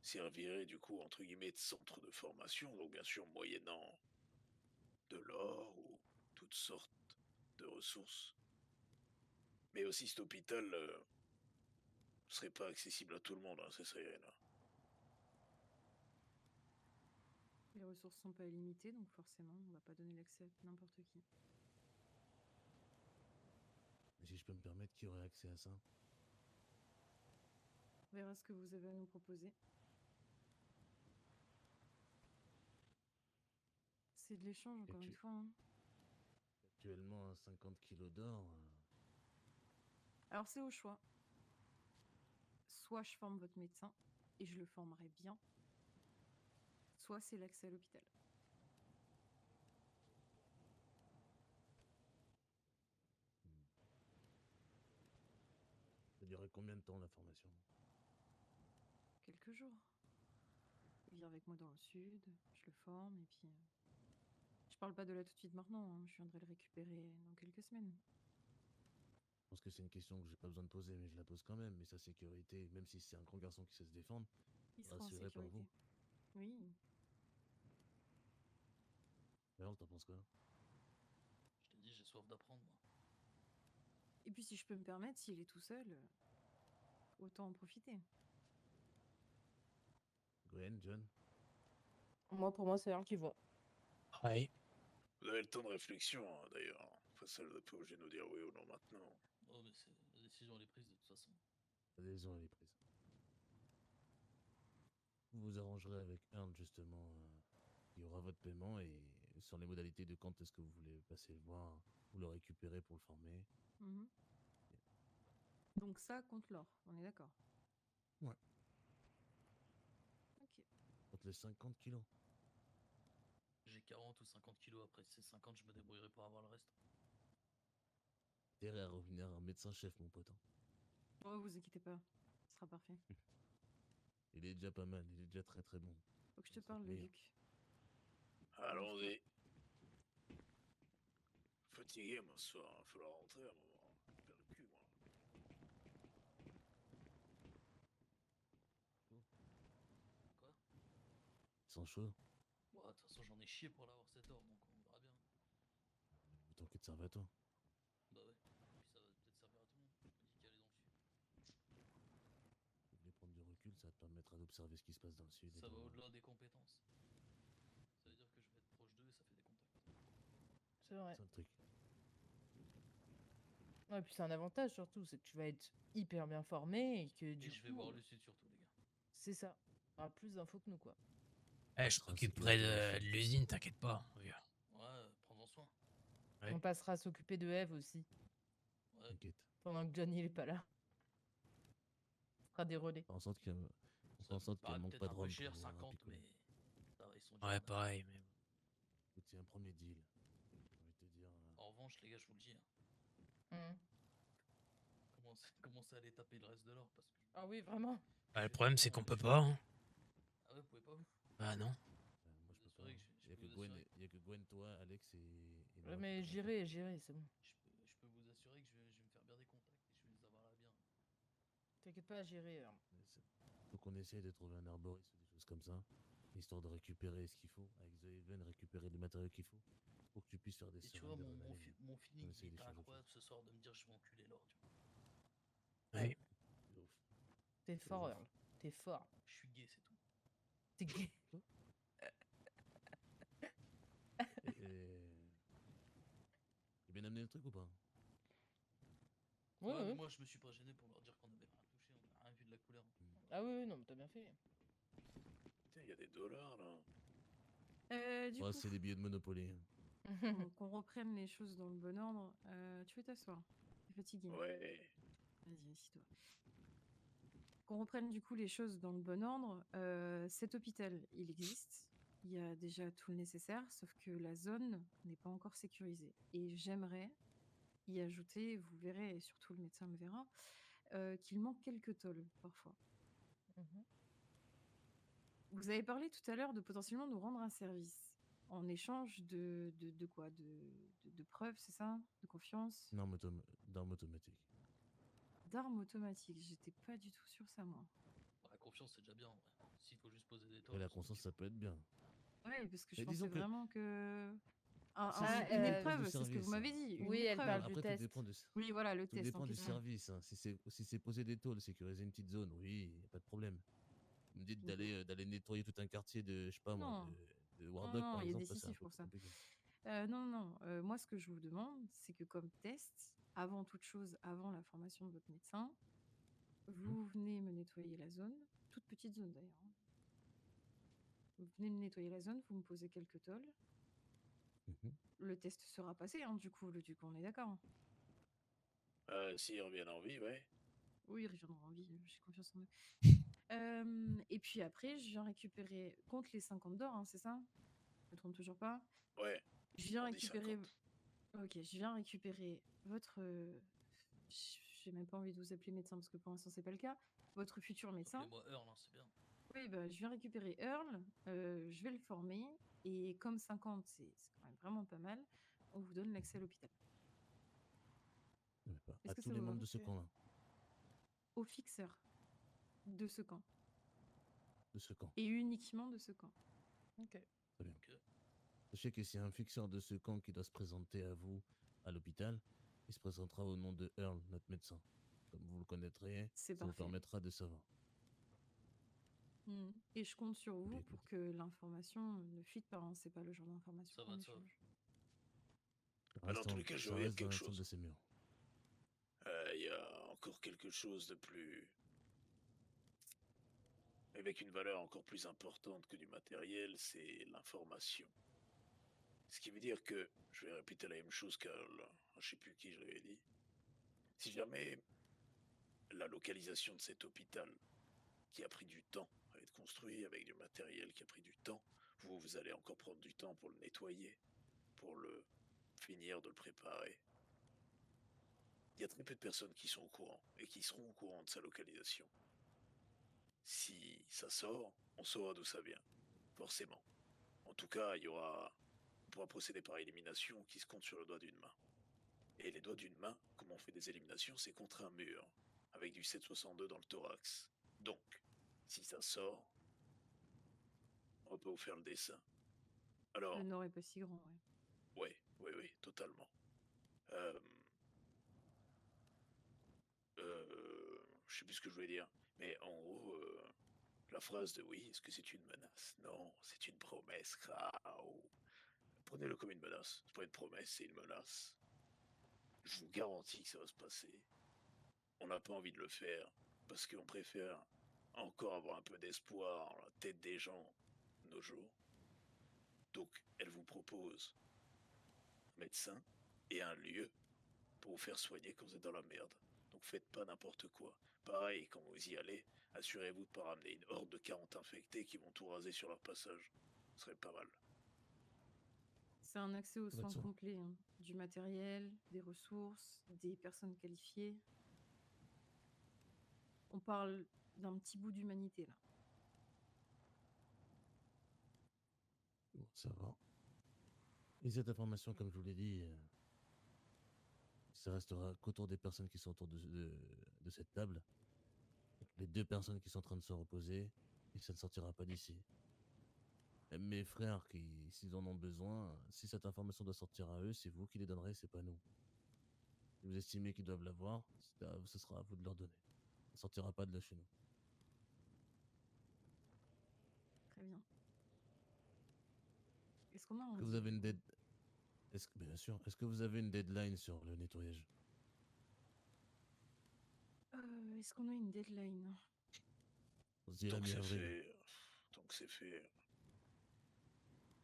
servirait du coup, entre guillemets, de centre de formation, donc bien sûr moyennant de l'or ou toutes sortes de ressources. Mais aussi cet hôpital serait pas accessible à tout le monde, hein, c'est ça, Irina. Les ressources sont pas illimitées, donc forcément, on va pas donner l'accès à n'importe qui. Et si je peux me permettre, qui aurait accès à ça? On verra ce que vous avez à nous proposer. C'est de l'échange, encore une fois. Hein. Actuellement, 50 kilos d'or. Alors, c'est au choix. Soit je forme votre médecin, et je le formerai bien, soit c'est l'accès à l'hôpital. Ça durerait combien de temps la formation? Quelques jours. Il vient avec moi dans le sud, je le forme, et puis... Je parle pas de là tout de suite maintenant, hein, je viendrai le récupérer dans quelques semaines. Je pense que c'est une question que j'ai pas besoin de poser, mais je la pose quand même. Mais sa sécurité, même si c'est un grand garçon qui sait se défendre, Il sera en rassuré par vous. sécurité. Oui. Earl, t'en penses quoi? Je t'ai dit, j'ai soif d'apprendre, moi. Et puis si je peux me permettre, s'il est tout seul, autant en profiter. Gwen, John? Moi, pour moi, c'est elle qui voit. Ouais. Vous avez le temps de réflexion, hein, d'ailleurs. Enfin, ça n'est pas obligé de nous dire oui ou non maintenant. Oh, mais la décision elle est prise de toute façon. La décision, elle est prise. Vous vous arrangerez avec Earl, justement. Il y aura votre paiement et sur les modalités de quand est-ce que vous voulez passer le voir, vous le récupérez pour le former. Mhm. Donc ça compte l'or, on est d'accord? Ouais. Ok. Contre les 50 kilos. J'ai 40 ou 50 kilos, après ces 50, je me débrouillerai pour avoir le reste. Intérêt à revenir un médecin-chef, mon pote. Hein. Oh, vous inquiétez pas, ce sera parfait. Il est déjà pas mal, il est déjà très très bon. Faut que je te Ça parle, te le met. duc. Allons-y. Fatigué, moi, ce soir. Il falloir rentrer à un moment. Je perds le cul, moi. Quoi? Ils sont chauds. Ouais, de toute façon, j'en ai chié pour l'avoir cet or, donc on verra bien. T'inquiète, ça va toi. Bah ouais. Et puis ça va peut-être servir à tout le monde. Je me dis qu'elle est dans le sud. Tu voulais prendre du recul, ça te permettra d'observer ce qui se passe dans le sud. Ça va au-delà des compétences. Ça veut dire que je vais être proche d'eux et ça fait des contacts. C'est vrai. C'est le truc. Ouais, et puis c'est un avantage surtout, c'est que tu vas être hyper bien formé et que Et du je vais coup, voir le sud surtout, les gars. c'est ça. Tu auras plus d'infos que nous, quoi. Eh, je m'occuperai de l'usine, t'inquiète pas. Oui. Ouais, prends-en soin. Ouais. On passera à s'occuper de Eve aussi, Ouais. T'inquiète. pendant que Johnny il est pas là. On fera des relais. Faire en sorte qu'il Ça me paraît manque peut-être pas de un peu rhum cher, pour 50, picoler. mais ça va, ils sont Ouais, déjà pareil. Mais... Écoute, c'est un premier deal. J'ai envie de te dire. En revanche, les gars, je vous le dis, Mhm. commencez à aller taper le reste de l'or parce que. Ah oui, vraiment. Bah, le je vais problème, être c'est franc, qu'on peut je- pas. Hein. Ah ouais, vous pouvez pas vous. Bah non. Moi, je peux vous pas. assurer que je Il y a peux que vous Gwen, assurer. il y a que Gwen, toi, Alex et Ouais, Laura mais qui peuvent le faire. j'irai, c'est bon. Je peux vous assurer que je vais me faire bien des contacts et je vais les avoir là bien. T'inquiète pas, j'irai. Faut qu'on essaye de trouver un arboriste ou des choses comme ça, histoire de récupérer ce qu'il faut, avec The Haven, récupérer le matériel qu'il faut, pour que tu puisses faire des Et tu seringues vois, d'adrénaline. mon feeling, essaye il était d'échanger autre incroyable ce soir de me dire je vais enculer l'or, tu vois. Oui. De ouf. T'es C'est fort, ouf. Earl. T'es fort. Je suis gay, c'est tout. T'es gay. J'ai bien amené le truc ou pas? Oui, Ouais, mais oui. moi, je me suis pas gêné pour leur dire qu'on avait rien touché, on a rien vu de la couleur. Ah oui, oui, non, mais t'as bien fait. Putain, il y a des dollars là. Du Ouais, coup, c'est des billets de Monopoly. qu'on reprenne les choses dans le bon ordre. Tu veux t'asseoir? T'es fatigué. Ouais. Vas-y, assis-toi. Qu'on reprenne du coup les choses dans le bon ordre. Cet hôpital, il existe. Il y a déjà tout le nécessaire, sauf que la zone n'est pas encore sécurisée. Et j'aimerais y ajouter, vous verrez, et surtout le médecin le verra, qu'il manque quelques tôles parfois. Mhm. Vous avez parlé tout à l'heure de potentiellement nous rendre un service en échange de quoi de preuves, c'est ça? De confiance? D'armes automatiques. D'armes automatiques. J'étais pas du tout sur ça, moi. Bon, la confiance, c'est déjà bien, en vrai. S'il faut juste poser des Et tôles. la on s'en conscience, occupe. ça peut être bien. Ouais, parce que je Mais pensais disons que- vraiment que. Ah, Une euh, épreuve, c'est ce que vous service, m'avez dit. Une Oui, elle épreuve. parle Après, du tout test. dépend de, Oui, voilà, le tout test en dépend du question. service. Hein. Si c'est poser des tôles, sécuriser une petite zone, oui, y a pas de problème. Vous me dites d'aller nettoyer tout un quartier de, je sais pas moi, Non. de Non, Wardock non, par il y a des exemple, là, c'est un décisifs peu pour plus ça. compliqué. Non, non, moi, ce que je vous demande, c'est que comme test, avant toute chose, avant la formation de votre médecin, vous venez me nettoyer la zone, toute petite zone d'ailleurs. Hein. Vous venez me nettoyer la zone, vous me posez quelques tôles. Mhm. Le test sera passé, hein, du coup, on est d'accord. S'ils reviennent en vie, ouais. Oui, ils reviendront en vie, j'ai confiance en eux. Et puis après, je viens récupérer, contre les 50 d'or, hein, c'est ça? Je me trompe toujours pas. Ouais. Je viens On dit récupérer. 50. Ok, je viens récupérer votre. J'ai même pas envie de vous appeler médecin parce que pour l'instant c'est pas le cas. Votre futur médecin. Appelez-moi Earl, hein, c'est bien. Oui, bah, je viens récupérer Earl. Je vais le former et comme 50 c'est quand même vraiment pas mal, on vous donne l'accès à l'hôpital. Ouais, pas- Est-ce À que tous ça les vous va, membres de ce monsieur camp-là. Au fixeur de ce camp De ce camp. et uniquement de ce camp. Ok. Très bien. Ok. Sachez que s'il y a un fixeur de ce camp qui doit se présenter à vous à l'hôpital, il se présentera au nom de Earl, notre médecin. Comme vous le connaîtrez, C'est ça vous parfait. permettra de savoir. Et je compte sur vous Bien, pour écoute. que l'information ne fuite pas. Hein. C'est pas le genre d'information Ça qu'on va de ça. échange. Ça Dans reste, tous les cas, je ça vais vous dire reste dans quelque l'ensemble chose. de ces murs. Il y a encore quelque chose de plus. Avec une valeur encore plus importante que du matériel, c'est l'information. Ce qui veut dire que, je vais répéter la même chose qu'à je sais plus qui je l'avais dit. Si jamais la localisation de cet hôpital, qui a pris du temps à être construit, avec du matériel qui a pris du temps, vous allez encore prendre du temps pour le nettoyer, pour le finir de le préparer. Il y a très peu de personnes qui sont au courant et qui seront au courant de sa localisation. Si ça sort, on saura d'où ça vient, forcément. En tout cas, on pourra procéder par élimination qui se compte sur le doigt d'une main. Et les doigts d'une main, comme on fait des éliminations, c'est contre un mur, avec du 7,62 dans le thorax. Donc, si ça sort, on peut vous faire le dessin. Alors, Le nord est pas si grand, ouais. oui, totalement. Je sais plus ce que je voulais dire, mais en gros, la phrase de oui, est-ce que c'est une menace? Non, c'est une promesse. Prenez-le comme une menace. C'est pas une promesse, c'est une menace. Je vous garantis que ça va se passer. On n'a pas envie de le faire parce qu'on préfère encore avoir un peu d'espoir dans la tête des gens de nos jours. Donc, elle vous propose un médecin et un lieu pour vous faire soigner quand vous êtes dans la merde. Donc faites pas n'importe quoi. Pareil, quand vous y allez, assurez-vous de pas ramener une horde de 40 infectés qui vont tout raser sur leur passage. Ce serait pas mal. C'est un accès aux Ça va de soins soi. complet, hein. Du matériel, des ressources, des personnes qualifiées. On parle d'un petit bout d'humanité là. Bon, ça va. Et cette information, comme je vous l'ai dit, ça restera qu'autour des personnes qui sont autour de cette table. Donc, les 2 personnes qui sont en train de se reposer, et ça ne sortira pas d'ici. Même mes frères, s'ils en ont besoin, si cette information doit sortir à eux, c'est vous qui les donnerez, c'est pas nous. Si vous estimez qu'ils doivent l'avoir, ce sera à vous de leur donner. Ça ne sortira pas de là chez nous. Très bien. Est-ce qu'on a Est-ce que vous avez une bien sûr. Est-ce que vous avez une deadline sur le nettoyage? Est-ce qu'on a une deadline? On se dit la Tant que c'est mi-avril. fait, tant que c'est fait.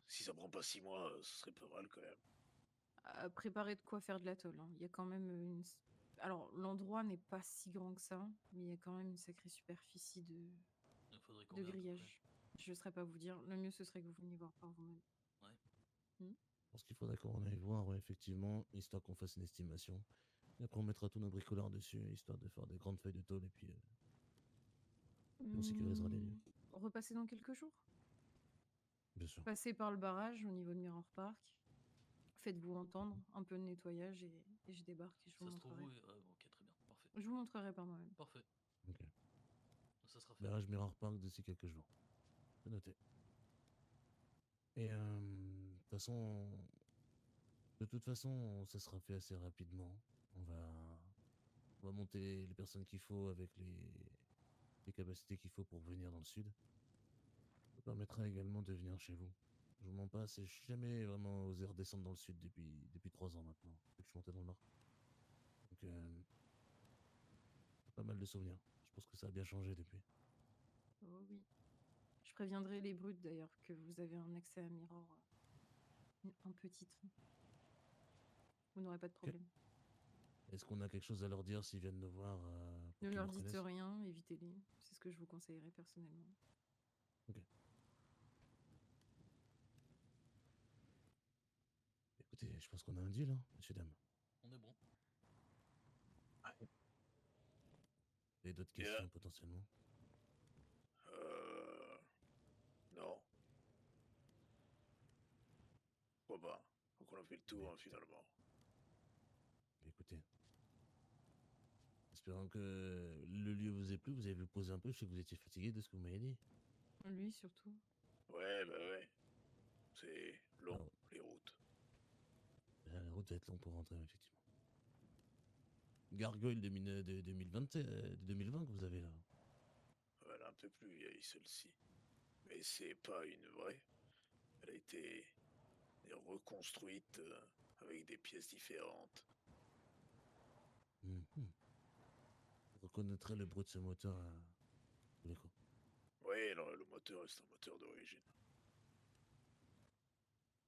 Si ça prend pas 6 mois, ce serait pas mal quand même. Préparer de quoi faire de l'atoll, hein. Il y a quand même Alors, l'endroit n'est pas si grand que ça, mais il y a quand même une sacrée superficie Il faudrait de combien à peu près? grillage. Je ne saurais pas vous dire. Le mieux, ce serait que vous veniez voir par vous-même. Ouais. Je pense qu'il faudra qu'on aille voir, ouais, effectivement, histoire qu'on fasse une estimation. Et après, on mettra tous nos bricoleurs dessus, histoire de faire des grandes feuilles de tôle, et puis on sécurisera les lieux. Repasser dans quelques jours. Bien sûr. Passez par le barrage au niveau de Mirror Park. Faites-vous entendre, un peu de nettoyage et je débarque et je vous Ça se trouve montrerai. où ok, très bien, parfait. Je vous montrerai par moi-même. Parfait, Ok. ça sera fait. Barrage Mirror Park d'ici quelques jours. C'est noté. Et de toute façon, ça sera fait assez rapidement. On va monter les personnes qu'il faut avec les capacités qu'il faut pour venir dans le sud. Ça permettra également de venir chez vous. Je vous mens pas, je suis jamais vraiment osé redescendre dans le sud depuis 3 ans maintenant, depuis que je suis monté dans le nord. Donc, pas mal de souvenirs. Je pense que ça a bien changé depuis. Oh oui. Je préviendrai les brutes d'ailleurs que vous avez un accès à Mirror un petit train. Vous n'aurez pas de problème. Est-ce qu'on a quelque chose à leur dire s'ils viennent nous voir pour Ne qu'ils leur nous dites reconnaissent? rien, évitez-les. C'est ce que je vous conseillerais personnellement. Écoutez, je pense qu'on a un deal, hein, messieurs, dames. On est bon. Et d'autres Yeah. questions potentiellement? Non. Pourquoi pas? Donc on a fait le tour, hein, finalement. Écoutez. Espérons que le lieu vous ait plu, vous avez vu poser un peu, je sais que vous étiez fatigué de ce que vous m'avez dit. Lui surtout. Ouais, bah ouais. C'est long, Alors, les routes. la route va être longue pour rentrer, effectivement. Gargoyle de 2020 que vous avez là. Elle est un peu plus vieille, celle-ci. Mais c'est pas une vraie. Elle a été reconstruite avec des pièces différentes. Mhm. Vous reconnaîtrez le bruit de ce moteur à tous les coups. Oui, alors le moteur reste un moteur d'origine.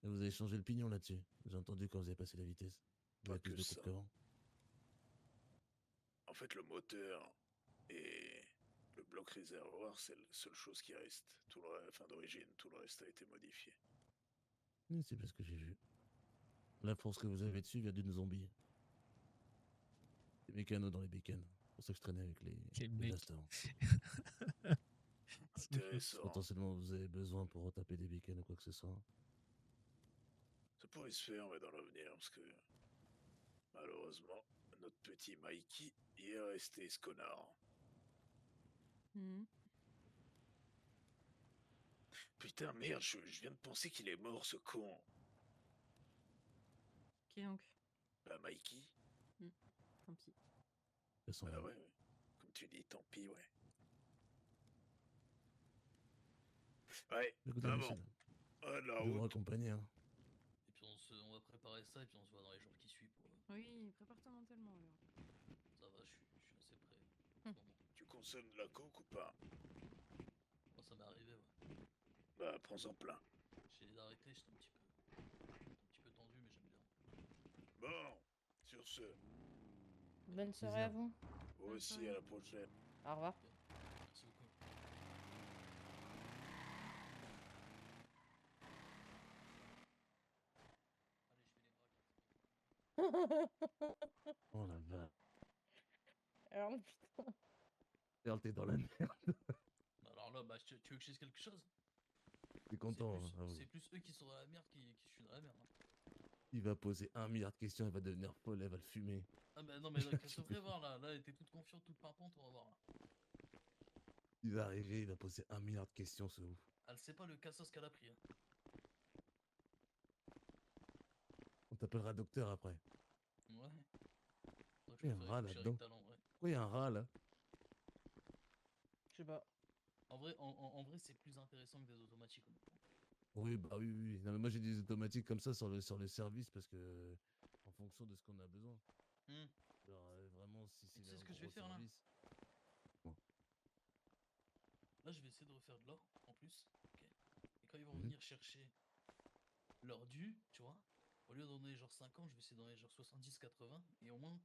Et vous avez changé le pignon là-dessus. J'ai entendu quand vous avez passé la vitesse. Vous Pas avez plus que de ça. coupe qu'avant. En fait, le moteur et le bloc réservoir, c'est la seule chose qui reste. Enfin, d'origine, tout le reste a été modifié. Oui, c'est bien ce que j'ai vu. La force que vous avez dessus vient d'une zombie. Des mécanos dans les bécanes. C'est pour ça que je traînais avec Quel les mec. lastes avant. Intéressant. Potentiellement, vous avez besoin pour retaper des bécanes ou quoi que ce soit. Ça pourrait se faire, mais dans l'avenir, parce que malheureusement, notre petit Mikey y est resté ce connard. Mhm. Putain, merde, je viens de penser qu'il est mort, ce con. Qui donc? Bah, Mikey. Tant pis. De toute façon, Bah ouais. Comme tu dis, tant pis, ouais. Ouais, écoutez, ah messieurs, bon. Ah, la je vais vous route. raccompagner. Hein. Et puis on va préparer ça et puis on se voit dans les jours qui suivent. Oui, prépare-toi mentalement alors. Ça va, je suis assez prêt en ce moment. Tu consommes de la coke ou pas? Moi, ça m'est arrivé, ouais. Bah, prends-en plein. J'ai arrêté, j'étais un petit peu tendu, mais j'aime bien. Bon, sur ce, Bonne soirée à vous. vous Bonne aussi, soirée. à la prochaine. Au revoir. Merci beaucoup. Allez, je fais les braques. Oh la vache. Alors, putain. Merde, t'es dans la merde. Alors là, bah, tu veux que je dise quelque chose? T'es content, hein, C'est avoue. plus eux qui sont dans la merde qui je suis dans la merde. Hein. Il va poser 1 milliard de questions, il va devenir folle, elle va le fumer. Ah bah non, mais là, qu'elle se prévoir là. Là, elle était toute confiante, toute pimpante, on va voir. Là. Il va arriver, il va poser 1 milliard de questions, ce ouf. Elle sait pas le cassos qu'elle a pris. Hein. On t'appellera docteur après. Ouais. Donc, Il y a je un me rat ferai toucher là-dedans. avec talent, ouais. Pourquoi il y a un rat là? Je sais pas. En vrai, en vrai c'est plus intéressant que des automatiques. Honnêtement. Oui, bah oui, oui. Non, mais moi j'ai des automatiques comme ça sur le service parce que en fonction de ce qu'on a besoin. Hmm. Genre, vraiment, si c'est Tu sais un ce que je gros vais faire, là service. Là, je vais essayer de refaire de l'or en plus. Ok. Et quand ils vont Mhm. venir chercher leur dû, tu vois, au lieu d'en donner genre 50, je vais essayer d'en donner genre 70-80. Et au moins,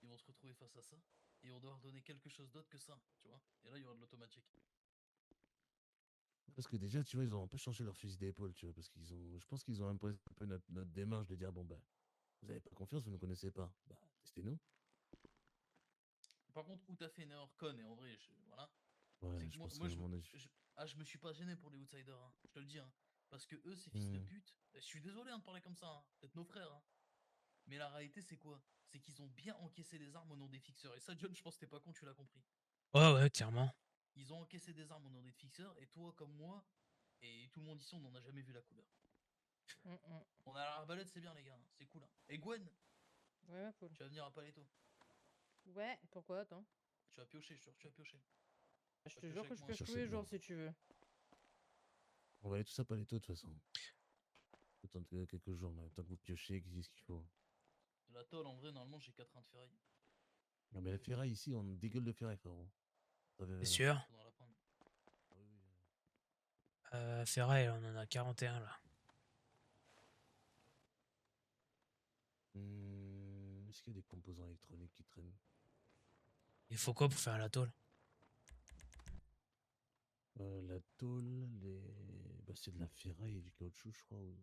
ils vont se retrouver face à ça. Et ils vont devoir donner quelque chose d'autre que ça, tu vois. Et là, il y aura de l'automatique. Parce que déjà, tu vois, ils ont un peu changé leur fusil d'épaule, tu vois, parce qu'ils ont, je pense qu'ils ont imposé un peu notre démarche de dire, bon, bah, vous avez pas confiance, vous ne connaissez pas. Bah, testez-nous. Par contre, où t'as fait une erreur conne, et en vrai, voilà. Ouais, C'est que je moi, pense moi qu'à un moment donné, je- je me suis pas gêné pour les outsiders, hein, je te le dis. Hein, parce que eux, ces fils de Hmm. pute, je suis désolé hein, de parler comme ça, hein, peut-être nos frères. Hein, mais la réalité, c'est quoi? C'est qu'ils ont bien encaissé des armes au nom des fixeurs. Et ça, John, je pense que t'es pas con, tu l'as compris. Ouais, ouais, clairement. Ils ont encaissé des armes au nom des fixeurs, et toi, comme moi, et tout le monde ici, on n'en a jamais vu la couleur. On a l'arbalète, c'est bien, les gars, hein, c'est cool. Hein. Et Gwen, Ouais, ma poule. tu vas venir à Paletto. Ouais, pourquoi? Attends. Tu vas piocher, je te jure, tu vas piocher. Je vas te piocher jure que avec je moi. pioche tous Chercher les de jours l'or. si tu veux. On va aller tout ça par les taux de toute façon. Attendre quelques jours, là, tant que vous piochez, qu'ils disent ce qu'il faut. La tôle, en vrai, normalement, j'ai 4 reins de ferraille. Non, mais la ferraille ici, on dégueule de ferraille, frérot. C'est sûr. Faudra la prendre. Ah oui, oui. Ferraille, on en a 41 là. Est-ce qu'il y a des composants électroniques qui traînent? Il faut quoi pour faire la tôle? La tôle, bah, c'est de la ferraille et du caoutchouc, je crois. Ou...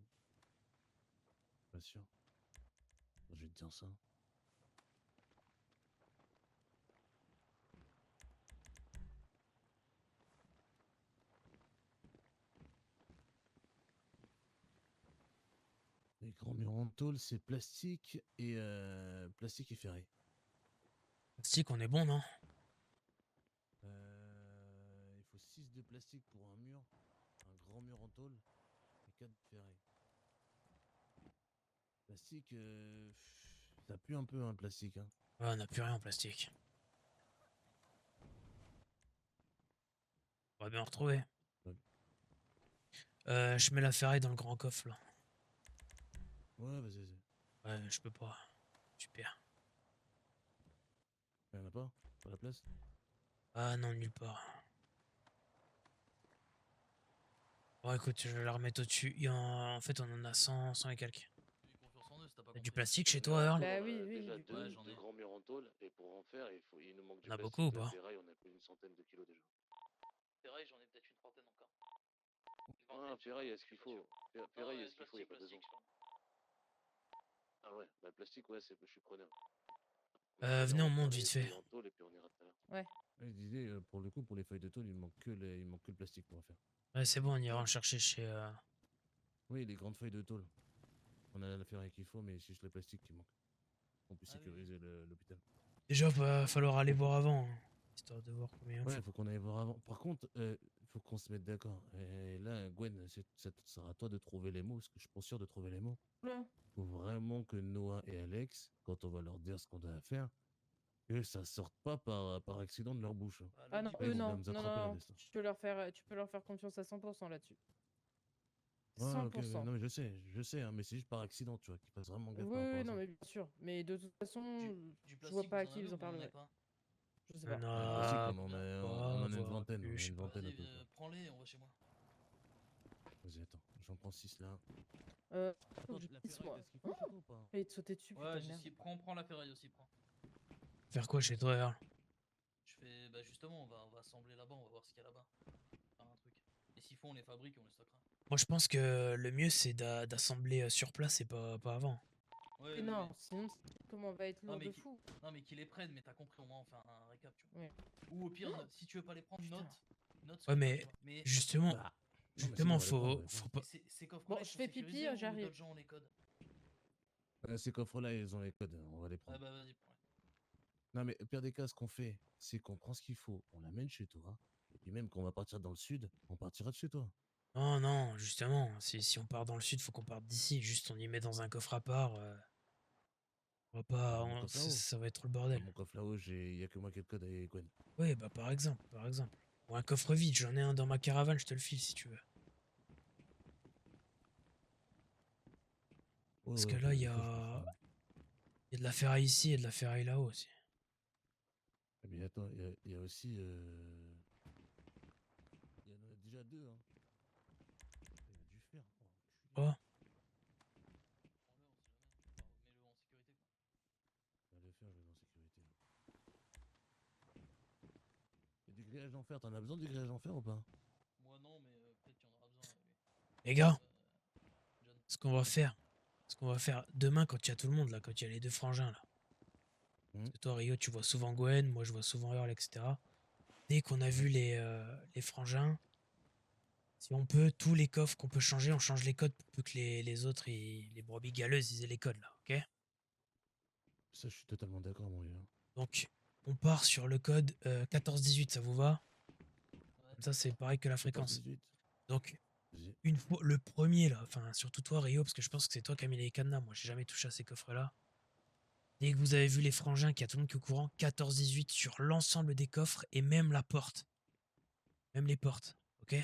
Pas sûr. Je vais te dire ça. Les grands murs en tôle, c'est plastique et ferraille. Plastique, on est bon, non? Il faut 6 de plastique pour un mur, un grand mur en tôle et 4 de ferraille. Plastique, ça pue un peu un plastique. Hein. Ouais, on n'a plus rien en plastique. On va bien en retrouver. Ouais. Je mets la ferraille dans le grand coffre là. Ouais, vas-y, vas-y. Ouais, je peux pas. Super. Il y en a pas? Pas la place? Ah non, nulle part. Bon, écoute, je vais la remettre au-dessus. En fait, on en a 100 et quelques. J'ai confiance en eux, si t'as pas T'as du compris. plastique chez toi, Earl? Bah oui, oui, Déjà du coup. deux, Ouais, j'en ai. deux grands murs en tôle, et pour en faire, il nous manque du On a plastique, beaucoup ou de la pas? ferraille, on a plus d'une centaine de kilos déjà. Ferraille, j'en ai peut-être une trentaine encore. Ah, ferraille, est-ce qu'il faut? Ferraille, est-ce qu'il faut? Il n'y a pas besoin. Ah ouais, bah le plastique, ouais, je suis preneur. Venez, on monte les vite fait. feuilles en tôle, et puis on ira tout à l'heure. Je disais, pour le coup, pour les feuilles de tôle, il manque que le plastique pour en faire. Ouais, c'est bon, on ira en chercher chez... Oui, les grandes feuilles de tôle. On a la ferraille qu'il faut, mais c'est juste le plastique qui manque. On peut Ah oui, sécuriser l'hôpital. Déjà, va falloir aller voir avant. Hein, histoire de voir combien il Ouais, faut. faut qu'on aille voir avant. Par contre, faut qu'on se mette d'accord. Et là, Gwen, ça sera à toi de trouver les mots, parce que je suis pas sûr de trouver les mots. Oula. Faut vraiment que Noah et Alex, quand on va leur dire ce qu'on doit faire, que ça sorte pas par accident de leur bouche. Hein. Bah, Ah non, dis Là, pas ils vont non, bien nous non, attraper la non. destin. Tu peux leur faire confiance à 100% là-dessus. Ouais, ok, 100%. non mais je sais, hein, mais c'est juste par accident, tu vois, qu'ils fassent vraiment gaffe par rapport Oui, à non, ça. mais bien sûr. Mais de toute façon, Du je vois plastique, pas à vous en qui avez ils ou en vous en avez parleraient. pas? Je sais On pas. Ouais, plastique, a on en pas a une voir vingtaine, plus, je sais pas. à peu Vas-y, près. prends-les et on va chez moi. Vas-y, attends, J'en prends 6 là. Faut Attends, que je la pisse, ferraille, moi. est-ce qu'il faut chez toi ou pas? Et de sauter dessus, putain Ouais, de merde. prends la ferraille aussi, prends. Faire quoi chez toi, Earl? Je fais, bah justement, on va assembler là-bas, on va voir ce qu'il y a là-bas. Faire un truc. Et s'il faut, on les fabrique et on les stockera. Moi, je pense que le mieux, c'est d'assembler sur place et pas avant. Ouais, Et non, sinon, comment on va être Non, lourd mais de qui- fou. Non, mais qu'ils les prennent, mais t'as compris, au moins on fait un récap, tu vois. Ouais. Ou au pire, si tu veux pas les prendre, Putain. note ce Ouais, que t'as, mais tu vois. Mais justement, Bah, non, mais justement, sinon, on va les prendre, on va les faut et pas. ces coffres-là, Bon, ils je sont fais pipi, sécurisés ou j'arrive. d'autres gens ont les codes? Ces coffres-là, ils ont les codes, on va les Ouais, prendre. bah vas-y, prends-les. Non, mais au pire des cas, ce qu'on fait, c'est qu'on prend ce qu'il faut, on l'amène chez toi. Et puis même quand on va partir dans le sud, on partira de chez toi. Non, non, justement, si on part dans le sud, faut qu'on parte d'ici. Juste, on y met dans un coffre à part. On va pas, Dans mon coffre là-haut. ça va être trop le Dans bordel. mon coffre là-haut, il y a que moi qui ai le code et Gwen. Oui, bah par exemple, par exemple. Ou un coffre vide, j'en ai un dans ma caravane, je te le file si tu veux. Ouais, Parce ouais, que au là, pire il y des a... cas, je peux faire. y a de la ferraille ici et de la ferraille là-haut aussi. Ah, mais attends, il y a aussi. Il y en a déjà deux, hein. Il y a du fer. Oh, enculé. Oh, Prends-le, on sait jamais. Enfin, mets-le en sécurité, quoi. Bah, le fer, je vais en sécurité. Il y a du grillage en fer, t'en as besoin du grillage en fer ou pas? Moi non, mais peut-être qu'il y en aura besoin. les gars, John. ce qu'on va faire demain quand il y a tout le monde là, quand il y a les deux frangins là. Mhm. Parce que toi, Rio, tu vois souvent Gwen, moi je vois souvent Earl, etc. Dès qu'on a vu les frangins, si on peut, tous les coffres qu'on peut changer, on change les codes pour peu que les autres, les brebis galeuses, ils aient les codes là, ok? Ça, je suis totalement d'accord, mon gars. Donc, on part sur le code 14-18, ça vous va? Ouais. Comme ça, c'est pareil que la fréquence. 14-18. Donc, Vas-y. une fois, le premier là, enfin, surtout toi, Rio, parce que je pense que c'est toi qui as mis les cadenas. Moi, j'ai jamais touché à ces coffres là. Dès que vous avez vu les frangins, qu'il y a tout le monde qui est au courant, 14-18 sur l'ensemble des coffres et même la porte. Même les portes, ok?